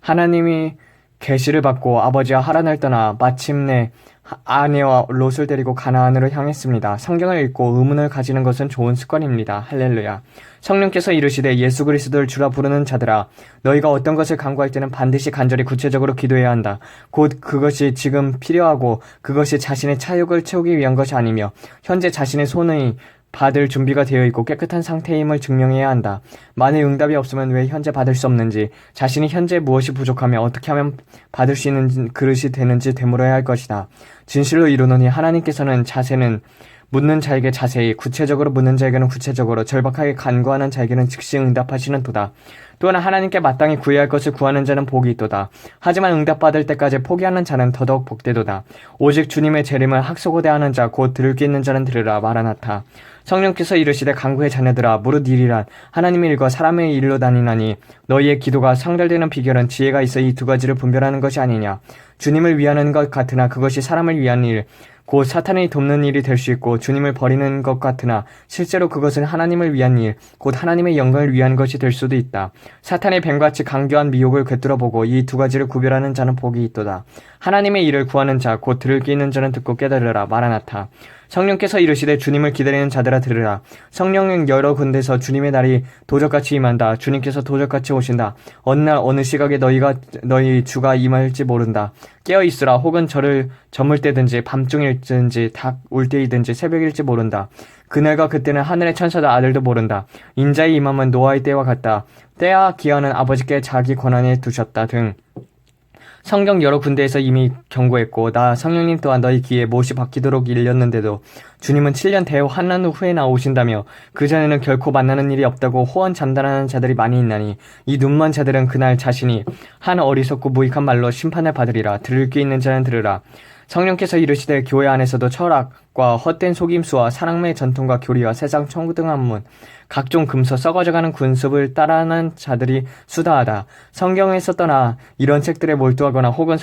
하나님이 계시를 받고 아버지와 하란을 떠나 마침내 아내와 롯을 데리고 가나안으로 향했습니다. 성경을 읽고 의문을 가지는 것은 좋은 습관입니다. 할렐루야. 성령께서 이르시되 예수 그리스도를 주라 부르는 자들아 너희가 어떤 것을 간구할 때는 반드시 간절히 구체적으로 기도해야 한다. 곧 그것이 지금 필요하고 그것이 자신의 차욕을 채우기 위한 것이 아니며 현재 자신의 손의 받을 준비가 되어 있고 깨끗한 상태임을 증명해야 한다. 만일 응답이 없으면 왜 현재 받을 수 없는지, 자신이 현재 무엇이 부족하며 어떻게 하면 받을 수 있는 그릇이 되는지 되물어야 할 것이다. 진실로 이르노니 하나님께서는 묻는 자에게 자세히, 구체적으로 묻는 자에게는 구체적으로, 절박하게 간구하는 자에게는 즉시 응답하시는 도다. 또한 하나님께 마땅히 구해야 할 것을 구하는 자는 복이 있도다. 하지만 응답받을 때까지 포기하는 자는 더더욱 복되도다. 오직 주님의 재림을 학수고대하는 자, 곧 들을 귀 있는 자는 들으라. 마라나타. 성령께서 이르시되 간구의 자녀들아 무릇 이리라. 하나님의 일과 사람의 일로 다니나니 너희의 기도가 상달되는 비결은 지혜가 있어 이 두 가지를 분별하는 것이 아니냐. 주님을 위하는 것 같으나 그것이 사람을 위한 일, 곧 사탄이 돕는 일이 될 수 있고 주님을 버리는 것 같으나 실제로 그것은 하나님을 위한 일, 곧 하나님의 영광을 위한 것이 될 수도 있다. 사탄의 뱀같이 강교한 미혹을 꿰뚫어보고 이 두 가지를 구별하는 자는 복이 있도다. 하나님의 일을 구하는 자, 곧 들을 귀 있는 자는 듣고 깨달으라. 마라나타. 성령께서 이르시되 주님을 기다리는 자들아 들으라. 성령은 여러 군데서 주님의 날이 도적같이 임한다. 주님께서 도적같이 오신다. 어느 날 어느 시각에 너희 주가 임할지 모른다. 깨어 있으라. 혹은 저물 때든지 밤중일든지 닭 울 때이든지 새벽일지 모른다. 그날과 그때는 하늘의 천사도 아들도 모른다. 인자의 임함은 노아의 때와 같다. 때와 기한은 아버지께 자기 권한에 두셨다 등. 성경 여러 군데에서 이미 경고했고 나 성령님 또한 너희 귀에 못이 박히도록 일렸는데도 주님은 7년 대환난 후에 나오신다며 그전에는 결코 만나는 일이 없다고 호언장담하는 자들이 많이 있나니 이 눈먼 자들은 그날 자신이 한 어리석고 무익한 말로 심판을 받으리라. 들을 귀 있는 자는 들으라. 성령께서 이르시되 교회 안에서도 철학과 헛된 속임수와 사랑매의 전통과 교리와 세상 청구등한문 각종 금서 썩어져가는 군습을 따라하는 자들이 수다하다. 성경에서 떠나 이런 책들에 몰두하거나 혹은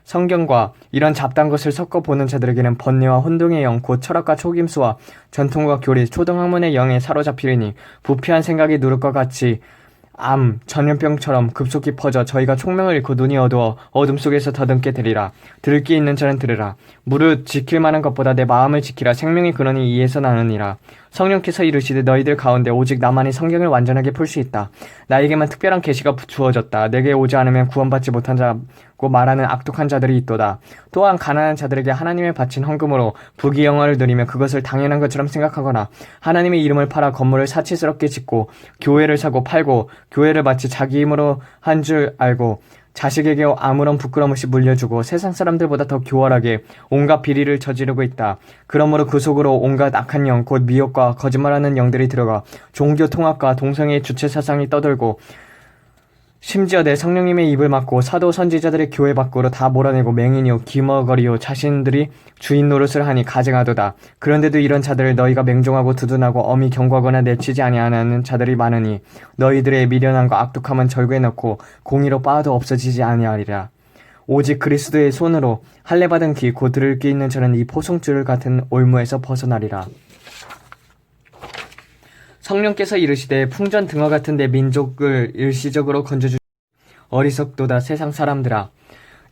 성경과 이런 잡다한 것을 섞어보는 자들에게는 번뇌와 혼동의 영, 곧 철학과 속임수와 전통과 교리, 초등학문의 영에 사로잡히리니 부패한 생각이 누룩과 같이 전염병처럼 급속히 퍼져 저희가 총명을 잃고 눈이 어두워 어둠 속에서 더듬게 되리라. 들을 귀 있는 자는 들으라. 무릇 지킬 만한 것보다 내 마음을 지키라. 생명의 근원이 이에서 나느니라. 성령께서 이르시되 너희들 가운데 오직 나만이 성경을 완전하게 풀 수 있다. 나에게만 특별한 계시가 주어졌다. 내게 오지 않으면 구원받지 못한 자고 말하는 악독한 자들이 있도다. 또한 가난한 자들에게 하나님의 바친 헌금으로 부귀 영화를 누리며 그것을 당연한 것처럼 생각하거나 하나님의 이름을 팔아 건물을 사치스럽게 짓고 교회를 사고 팔고 교회를 마치 자기 힘으로 한 줄 알고 자식에게 아무런 부끄럼 없이 물려주고 세상 사람들보다 더 교활하게 온갖 비리를 저지르고 있다. 그러므로 그 속으로 온갖 악한 영, 곧 미혹과 거짓말하는 영들이 들어가 종교 통합과 동성애의 주체 사상이 떠돌고 심지어 내 성령님의 입을 막고 사도 선지자들의 교회 밖으로 다 몰아내고 맹인이요 기머거리요 자신들이 주인 노릇을 하니 가증하도다. 그런데도 이런 자들을 너희가 맹종하고 두둔하고 엄히 경고하거나 내치지 아니하는 자들이 많으니 너희들의 미련함과 악독함은 절구에 넣고 공의로 빻아도 없어지지 아니하리라. 오직 그리스도의 손으로 할례받은 귀 곧 들을 귀 있는 자는 이 포송줄 같은 올무에서 벗어나리라. 성령께서 이르시되 풍전 등화 같은 내 민족을 일시적으로 건져주 어리석도다 세상 사람들아.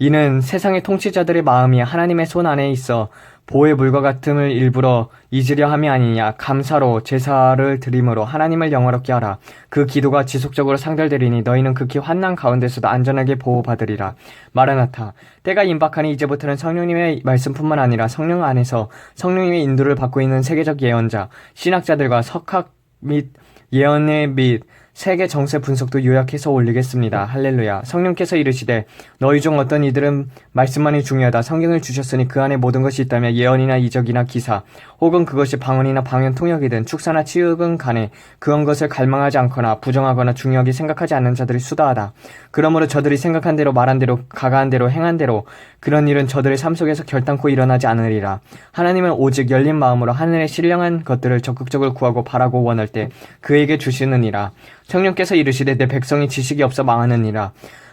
이는 세상의 통치자들의 마음이 하나님의 손 안에 있어 보의 물과 같음을 일부러 잊으려 함이 아니냐. 감사로 제사를 드림으로 하나님을 영화롭게 하라. 그 기도가 지속적으로 상달되리니 너희는 극히 환난 가운데서도 안전하게 보호받으리라. 마라나타. 때가 임박하니 이제부터는 성령님의 말씀뿐만 아니라 성령 안에서 성령님의 인도를 받고 있는 세계적 예언자, 신학자들과 석학 및 예언의 및 세계 정세 분석도 요약해서 올리겠습니다. 할렐루야. 성령께서 이르시되 너희 중 어떤 이들은 말씀만이 중요하다. 성경을 주셨으니 그 안에 모든 것이 있다며 예언이나 이적이나 기사 혹은 그것이 방언이나 방언 통역이든 축사나 치욕은 간에 그런 것을 갈망하지 않거나 부정하거나 중요하게 생각하지 않는 자들이 수다하다. 그러므로 저들이 생각한 대로 말한 대로 가가한 대로 행한 대로 그런 일은 저들의 삶 속에서 결단코 일어나지 않으리라. 하나님은 오직 열린 마음으로 하늘의 신령한 것들을 적극적으로 구하고 바라고 원할 때 그에게 주시느니라. 성령께서 이르시되 내 백성이 지식이 없어 망하느니라.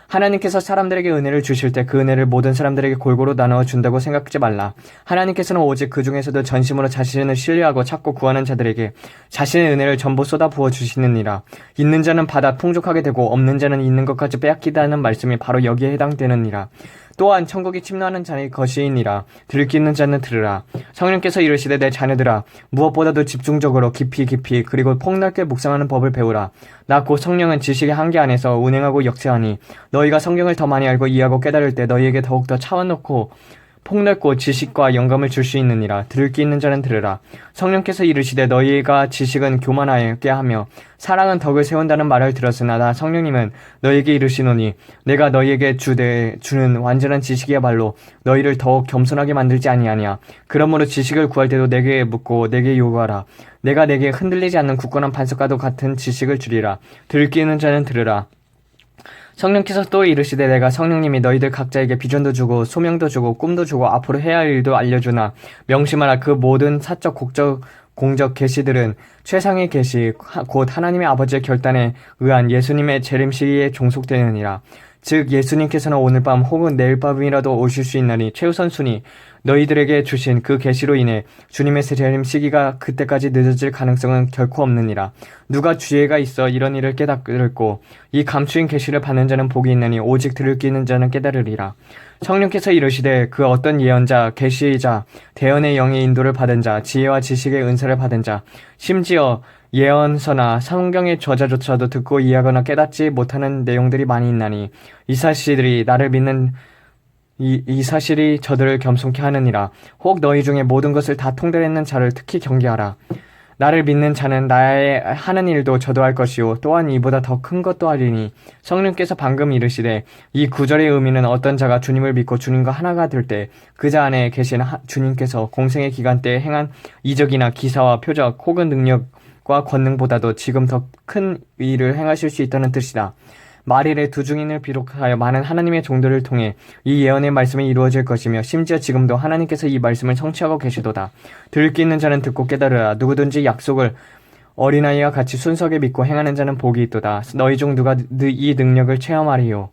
하나님께서 사람들에게 은혜를 주실 때 그 은혜를 모든 사람들에게 골고루 나누어 준다고 생각하지 말라. 하나님께서는 오직 그 중에서도 전심으로 자신을 신뢰하고 찾고 구하는 자들에게 자신의 은혜를 전부 쏟아 부어 주시느니라. 있는 자는 받아 풍족하게 되고 없는 자는 있는 것까지 빼앗기다는 말씀이 바로 여기에 해당되느니라. 또한 천국이 침노하는 자의 것이니라. 들키는 자는 들으라. 성령께서 이르시되 내 자녀들아 무엇보다도 집중적으로 깊이 그리고 폭넓게 묵상하는 법을 배우라. 나 곧 성령은 지식의 한계 안에서 운행하고 역사하니 너희가 성경을 더 많이 알고 이해하고 깨달을 때 너희에게 더욱더 차원놓고 폭넓고 지식과 영감을 줄 수 있느니라. 들을 귀 있는 자는 들으라. 성령께서 이르시되 너희가 지식은 교만하게 하며 사랑은 덕을 세운다는 말을 들었으나 나 성령님은 너희에게 이르시노니 내가 너희에게 주는 완전한 지식이야말로 너희를 더욱 겸손하게 만들지 아니하냐. 그러므로 지식을 구할 때도 내게 묻고 내게 요구하라. 내가 내게 흔들리지 않는 굳건한 반석과도 같은 지식을 주리라. 들을 귀 있는 자는 들으라. 성령께서 또 이르시되 내가 성령님이 너희들 각자에게 비전도 주고 소명도 주고 꿈도 주고 앞으로 해야 할 일도 알려주나 명심하라. 그 모든 사적 공적 계시들은 최상의 계시 곧 하나님의 아버지의 결단에 의한 예수님의 재림시기에 종속되느니라. 즉 예수님께서는 오늘 밤 혹은 내일 밤이라도 오실 수 있나니 최우선순위 너희들에게 주신 그 계시로 인해 주님의 재림 시기가 그때까지 늦어질 가능성은 결코 없느니라. 누가 지혜가 있어 이런 일을 깨닫고 이 감추인 계시를 받는 자는 복이 있나니 오직 들을 귀 있는 자는 깨달으리라. 성령께서 이르시되 그 어떤 예언자, 계시자, 대언의 영의 인도를 받은 자, 지혜와 지식의 은사를 받은 자, 심지어 예언서나 성경의 저자조차도 듣고 이해하거나 깨닫지 못하는 내용들이 많이 있나니 이 사실이 저들을 겸손케 하느니라. 혹 너희 중에 모든 것을 다 통달했는 자를 특히 경계하라. 나를 믿는 자는 나의 하는 일도 저도 할 것이요 또한 이보다 더 큰 것도 하리니. 성령께서 방금 이르시되 이 구절의 의미는 어떤 자가 주님을 믿고 주님과 하나가 될 때 그 자 안에 계신 주님께서 공생의 기간 때에 행한 이적이나 기사와 표적 혹은 능력과 권능보다도 지금 더 큰 일을 행하실 수 있다는 뜻이다. 말일에 두 증인을 비롯하여 많은 하나님의 종들을 통해 이 예언의 말씀이 이루어질 것이며 심지어 지금도 하나님께서 이 말씀을 성취하고 계시도다. 들을 귀 있는 자는 듣고 깨달으라. 누구든지 약속을 어린아이와 같이 순수하게 믿고 행하는 자는 복이 있도다. 너희 중 누가 이 능력을 체험하리요.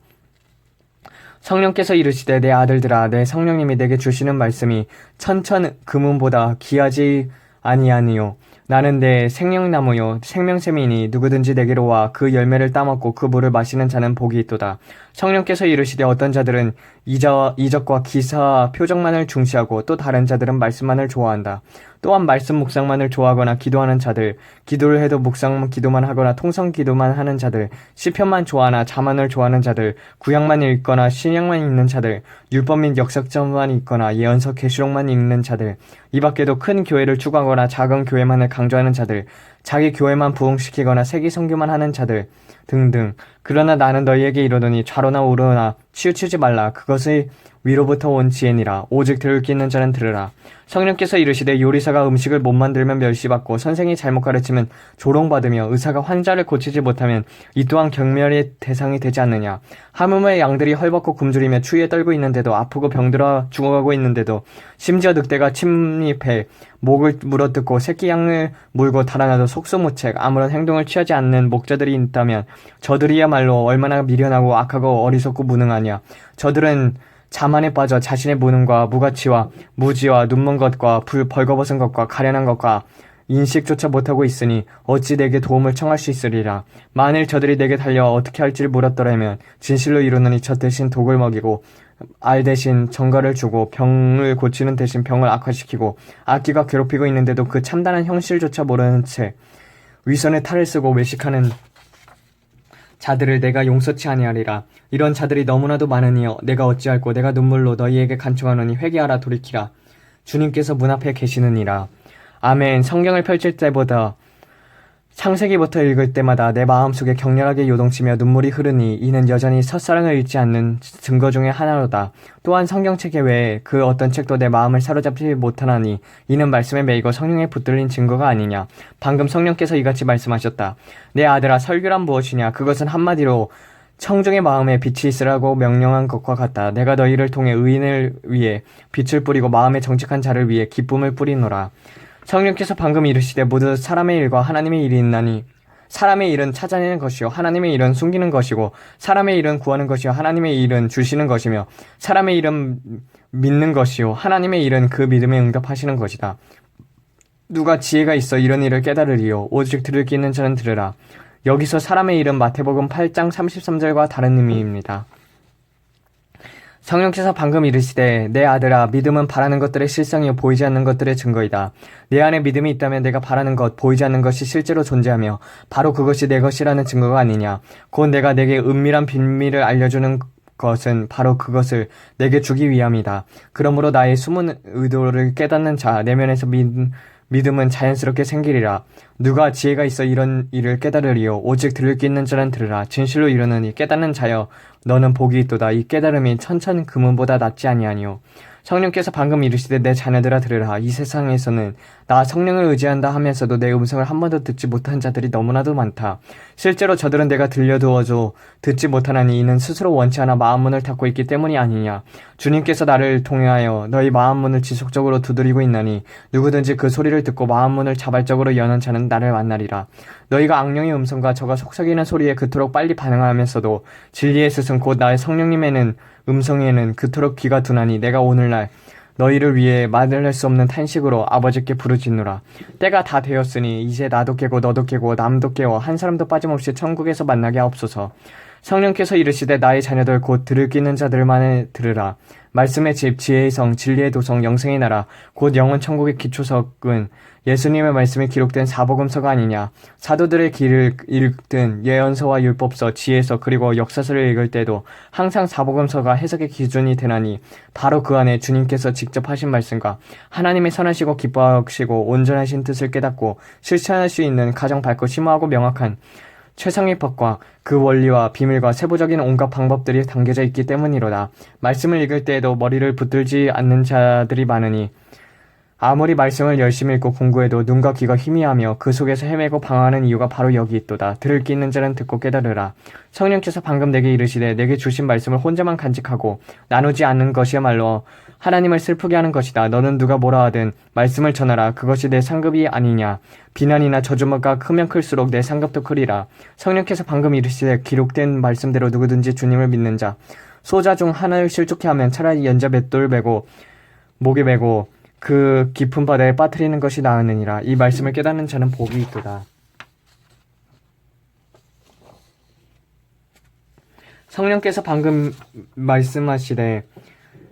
성령께서 이르시되 내 아들들아 내 성령님이 내게 주시는 말씀이 천천 금은보다 귀하지 아니하니요. 나는 내 생명나무요 생명샘이니 누구든지 내게로 와 그 열매를 따먹고 그 물을 마시는 자는 복이 있도다. 성령께서 이르시되 어떤 자들은 이적과 기사와 표적만을 중시하고 또 다른 자들은 말씀만을 좋아한다. 또한 말씀 묵상만을 좋아하거나 기도하는 자들, 기도를 해도 묵상 기도만 하거나 통성 기도만 하는 자들, 시편만 좋아하나 자만을 좋아하는 자들, 구약만 읽거나 신약만 읽는 자들, 율법 및 역사점만 읽거나 예언서 계시록만 읽는 자들, 이 밖에도 큰 교회를 추구하거나 작은 교회만을 강조하는 자들, 자기 교회만 부흥시키거나 세기 선교만 하는 자들 등등. 그러나 나는 너희에게 이르노니 좌로나 우로나 치우치지 말라. 그것의 위로부터 온 지혜니라. 오직 들을 귀 있는 자는 들으라. 성령께서 이르시되 요리사가 음식을 못 만들면 멸시받고 선생이 잘못 가르치면 조롱받으며 의사가 환자를 고치지 못하면 이 또한 경멸의 대상이 되지 않느냐. 하물며 양들이 헐벗고 굶주리며 추위에 떨고 있는데도 아프고 병들어 죽어가고 있는데도 심지어 늑대가 침입해 목을 물어뜯고 새끼 양을 물고 달아나도 속수무책 아무런 행동을 취하지 않는 목자들이 있다면 저들이야말로 얼마나 미련하고 악하고 어리석고 무능하냐. 저들은 자만에 빠져 자신의 무능과 무가치와 무지와 눈먼 것과 벌거벗은 것과 가련한 것과 인식조차 못하고 있으니 어찌 내게 도움을 청할 수 있으리라. 만일 저들이 내게 달려 어떻게 할지를 물었더라면 진실로 이르노니 저 대신 독을 먹이고 알 대신 정가를 주고 병을 고치는 대신 병을 악화시키고 악기가 괴롭히고 있는데도 그 참다한 형실조차 모르는 채 위선의 탈을 쓰고 외식하는 자들을 내가 용서치 아니하리라. 이런 자들이 너무나도 많으니여 내가 어찌할꼬. 내가 눈물로 너희에게 간청하노니 회개하라 돌이키라. 주님께서 문 앞에 계시느니라. 아멘. 성경을 펼칠 때보다 창세기부터 읽을 때마다 내 마음속에 격렬하게 요동치며 눈물이 흐르니 이는 여전히 첫사랑을 잊지 않는 증거 중의 하나로다. 또한 성경책 외에 그 어떤 책도 내 마음을 사로잡지 못하나니 이는 말씀에 매이고 성령에 붙들린 증거가 아니냐. 방금 성령께서 이같이 말씀하셨다. 내 아들아 설교란 무엇이냐. 그것은 한마디로 청중의 마음에 빛이 있으라고 명령한 것과 같다. 내가 너희를 통해 의인을 위해 빛을 뿌리고 마음에 정직한 자를 위해 기쁨을 뿌리노라. 성령께서 방금 이르시되 모두 사람의 일과 하나님의 일이 있나니 사람의 일은 찾아내는 것이요 하나님의 일은 숨기는 것이고, 사람의 일은 구하는 것이요 하나님의 일은 주시는 것이며, 사람의 일은 믿는 것이요 하나님의 일은 그 믿음에 응답하시는 것이다. 누가 지혜가 있어 이런 일을 깨달으리요. 오직 들을 귀 있는 자는 들으라. 여기서 사람의 일은 마태복음 8장 33절과 다른 의미입니다. 성령께서 방금 이르시되 내 아들아 믿음은 바라는 것들의 실상이요 보이지 않는 것들의 증거이다. 내 안에 믿음이 있다면 내가 바라는 것 보이지 않는 것이 실제로 존재하며 바로 그것이 내 것이라는 증거가 아니냐. 곧 내가 내게 은밀한 비밀을 알려주는 것은 바로 그것을 내게 주기 위함이다. 그러므로 나의 숨은 의도를 깨닫는 자 내면에서 믿음은 자연스럽게 생기리라. 누가 지혜가 있어 이런 일을 깨달으리요. 오직 들을 귀 있는 자는 들으라. 진실로 이르노니 깨닫는 자여 너는 복이 있도다. 이 깨달음이 천천 금은보다 낫지 아니하니요. 성령께서 방금 이르시되 내 자녀들아 들으라. 이 세상에서는 나 성령을 의지한다 하면서도 내 음성을 한 번도 듣지 못한 자들이 너무나도 많다. 실제로 저들은 내가 들려두어도 듣지 못하나니 이는 스스로 원치 않아 마음문을 닫고 있기 때문이 아니냐. 주님께서 나를 통하여 너희 마음문을 지속적으로 두드리고 있나니 누구든지 그 소리를 듣고 마음문을 자발적으로 여는 자는 나를 만나리라. 너희가 악령의 음성과 저가 속삭이는 소리에 그토록 빨리 반응하면서도 진리의 스승 곧 나의 성령님에는 음성에는 그토록 귀가 둔하니 내가 오늘날 너희를 위해 말할 수 없는 탄식으로 아버지께 부르짖노라. 때가 다 되었으니 이제 나도 깨고 너도 깨고 남도 깨워 한 사람도 빠짐없이 천국에서 만나게 하옵소서. 성령께서 이르시되 나의 자녀들 곧 들을 귀 있는 자들만을 들으라. 말씀의 집, 지혜의 성, 진리의 도성, 영생의 나라, 곧 영원 천국의 기초석은 예수님의 말씀이 기록된 사복음서가 아니냐. 사도들의 길을 읽든 예언서와 율법서, 지혜서 그리고 역사서를 읽을 때도 항상 사복음서가 해석의 기준이 되나니 바로 그 안에 주님께서 직접 하신 말씀과 하나님의 선하시고 기뻐하시고 온전하신 뜻을 깨닫고 실천할 수 있는 가장 밝고 심오하고 명확한 최상의 법과 그 원리와 비밀과 세부적인 온갖 방법들이 담겨져 있기 때문이로다. 말씀을 읽을 때에도 머리를 붙들지 않는 자들이 많으니 아무리 말씀을 열심히 읽고 공부해도 눈과 귀가 희미하며 그 속에서 헤매고 방황하는 이유가 바로 여기 있도다. 들을 귀 있는 자는 듣고 깨달으라. 성령께서 방금 내게 이르시되 내게 주신 말씀을 혼자만 간직하고 나누지 않는 것이야말로 하나님을 슬프게 하는 것이다. 너는 누가 뭐라 하든 말씀을 전하라. 그것이 내 상급이 아니냐. 비난이나 저주가 크면 클수록 내 상급도 크리라. 성령께서 방금 이르시되 기록된 말씀대로 누구든지 주님을 믿는 자 소자 중 하나를 실족해 하면 차라리 연자 맷돌 메고 목에 메고 그 깊은 바다에 빠뜨리는 것이 나으느니라. 이 말씀을 깨닫는 자는 복이 있도다. 성령께서 방금 말씀하시되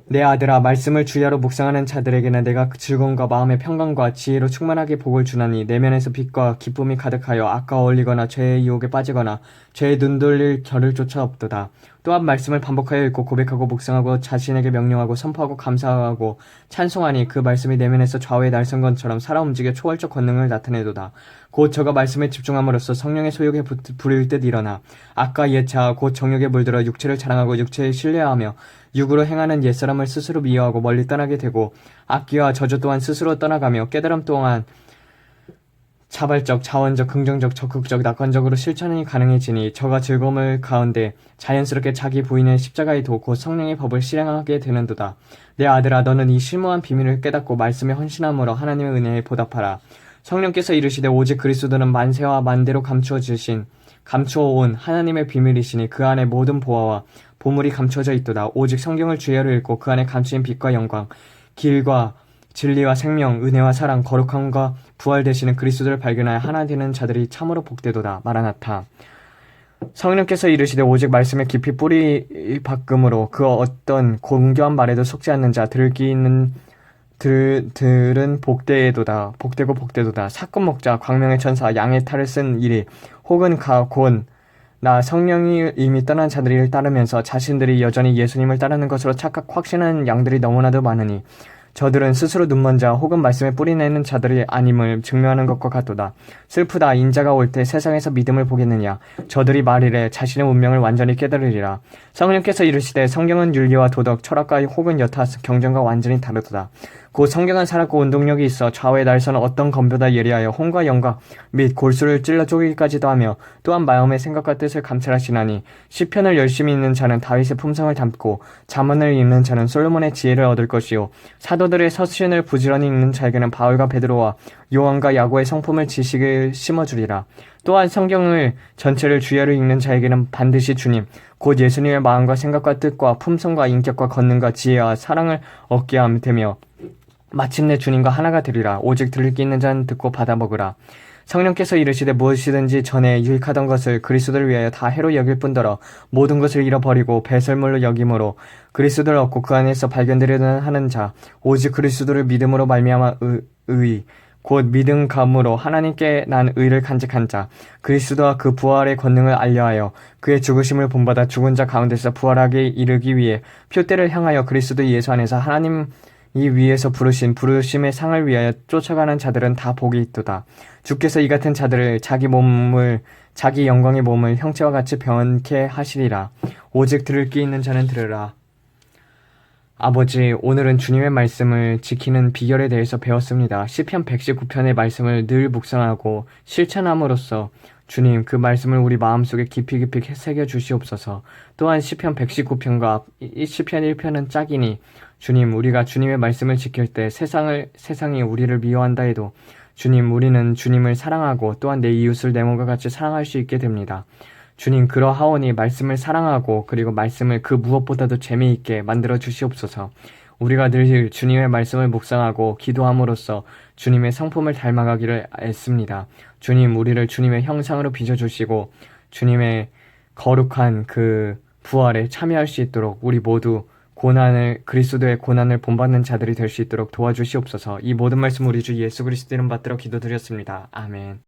내 아들아 말씀을 주야로 묵상하는 자들에게는 내가 즐거움과 마음의 평강과 지혜로 충만하게 복을 주나니 내면에서 빛과 기쁨이 가득하여 악과 어울리거나 죄의 유혹에 빠지거나 죄에 눈 돌릴 겨를 쫓아 없도다. 또한 말씀을 반복하여 읽고 고백하고 묵상하고 자신에게 명령하고 선포하고 감사하고 찬송하니 그 말씀이 내면에서 좌우의 날선건처럼 살아 움직여 초월적 권능을 나타내도다. 곧 저가 말씀에 집중함으로써 성령의 소욕에 부릴 듯 일어나 악과 옛자 곧 정욕에 물들어 육체를 자랑하고 육체에 신뢰하며 육으로 행하는 옛사람을 스스로 미워하고 멀리 떠나게 되고 악기와 저주 또한 스스로 떠나가며 깨달음 또한 자발적, 자원적, 긍정적, 적극적, 낙관적으로 실천이 가능해지니 저가 즐거움을 가운데 자연스럽게 자기 부인의 십자가의 도 곧 성령의 법을 실행하게 되는도다. 내 아들아 너는 이 심오한 비밀을 깨닫고 말씀에 헌신함으로 하나님의 은혜에 보답하라. 성령께서 이르시되 오직 그리스도는 만세와 만대로 감추어온 하나님의 비밀이시니 그 안에 모든 보화와 보물이 감춰져 있도다. 오직 성경을 주야로 읽고 그 안에 감추인 빛과 영광, 길과 진리와 생명, 은혜와 사랑, 거룩함과 부활 되시는 그리스도를 발견하여 하나 되는 자들이 참으로 복되도다. 마라나타. 성령께서 이르시되 오직 말씀에 깊이 뿌리 박음으로 그 어떤 공교한 말에도 속지 않는 자 들을 귀 있는 들은 복되도다. 복되고 복되도다. 사건 목자, 광명의 천사, 양의 탈을 쓴 이리 혹은 나 성령이 이미 떠난 자들을 따르면서 자신들이 여전히 예수님을 따르는 것으로 착각 확신하는 양들이 너무나도 많으니 저들은 스스로 눈먼 자 혹은 말씀에 뿌리내는 자들이 아님을 증명하는 것과 같도다. 슬프다. 인자가 올 때 세상에서 믿음을 보겠느냐. 저들이 말이래 자신의 운명을 완전히 깨달으리라. 성령께서 이르시되 성경은 윤리와 도덕, 철학과 혹은 여타 경전과 완전히 다르도다. 곧 성경은 살았고 운동력이 있어 좌우의 날서는 어떤 검보다 예리하여 혼과 영과 및 골수를 찔러 쪼개기까지도 하며 또한 마음의 생각과 뜻을 감찰하시나니 시편을 열심히 읽는 자는 다윗의 품성을 담고 잠언을 읽는 자는 솔로몬의 지혜를 얻을 것이요 사도들의 서신을 부지런히 읽는 자에게는 바울과 베드로와 요한과 야고의 성품을 지식을 심어주리라. 또한 성경을 전체를 주야로 읽는 자에게는 반드시 주님 곧 예수님의 마음과 생각과 뜻과 품성과 인격과 권능과 지혜와 사랑을 얻게 함 되며 마침내 주님과 하나가 되리라. 오직 들을 귀 있는 자는 듣고 받아 먹으라. 성령께서 이르시되 무엇이든지 전에 유익하던 것을 그리스도를 위하여 다 해로 여길 뿐더러 모든 것을 잃어버리고 배설물로 여김으로 그리스도를 얻고 그 안에서 발견되려는 하는 자 오직 그리스도를 믿음으로 말미암아 곧 믿음감으로 하나님께 난 의를 간직한 자 그리스도와 그 부활의 권능을 알려하여 그의 죽으심을 본받아 죽은 자 가운데서 부활하게 이르기 위해 표대를 향하여 그리스도 예수 안에서 하나님 이 위에서 부르신 부르심의 상을 위하여 쫓아가는 자들은 다 복이 있도다. 주께서 이 같은 자들을 자기 영광의 몸을 형체와 같이 변케 하시리라. 오직 들을 귀 있는 자는 들으라. 아버지, 오늘은 주님의 말씀을 지키는 비결에 대해서 배웠습니다. 시편 119편의 말씀을 늘 묵상하고 실천함으로써 주님, 그 말씀을 우리 마음속에 깊이 새겨 주시옵소서. 또한 시편 119편과 시편 1편은 짝이니 주님, 우리가 주님의 말씀을 지킬 때 세상이 우리를 미워한다 해도 주님, 우리는 주님을 사랑하고 또한 내 이웃을 내 몸과 같이 사랑할 수 있게 됩니다. 주님, 그러하오니 말씀을 사랑하고 그리고 말씀을 그 무엇보다도 재미있게 만들어 주시옵소서. 우리가 늘 주님의 말씀을 묵상하고 기도함으로써 주님의 성품을 닮아가기를 애씁니다. 주님, 우리를 주님의 형상으로 빚어주시고 주님의 거룩한 그 부활에 참여할 수 있도록 우리 모두 그리스도의 고난을 본받는 자들이 될 수 있도록 도와주시옵소서. 이 모든 말씀 우리 주 예수 그리스도 이름 받들어 기도드렸습니다. 아멘.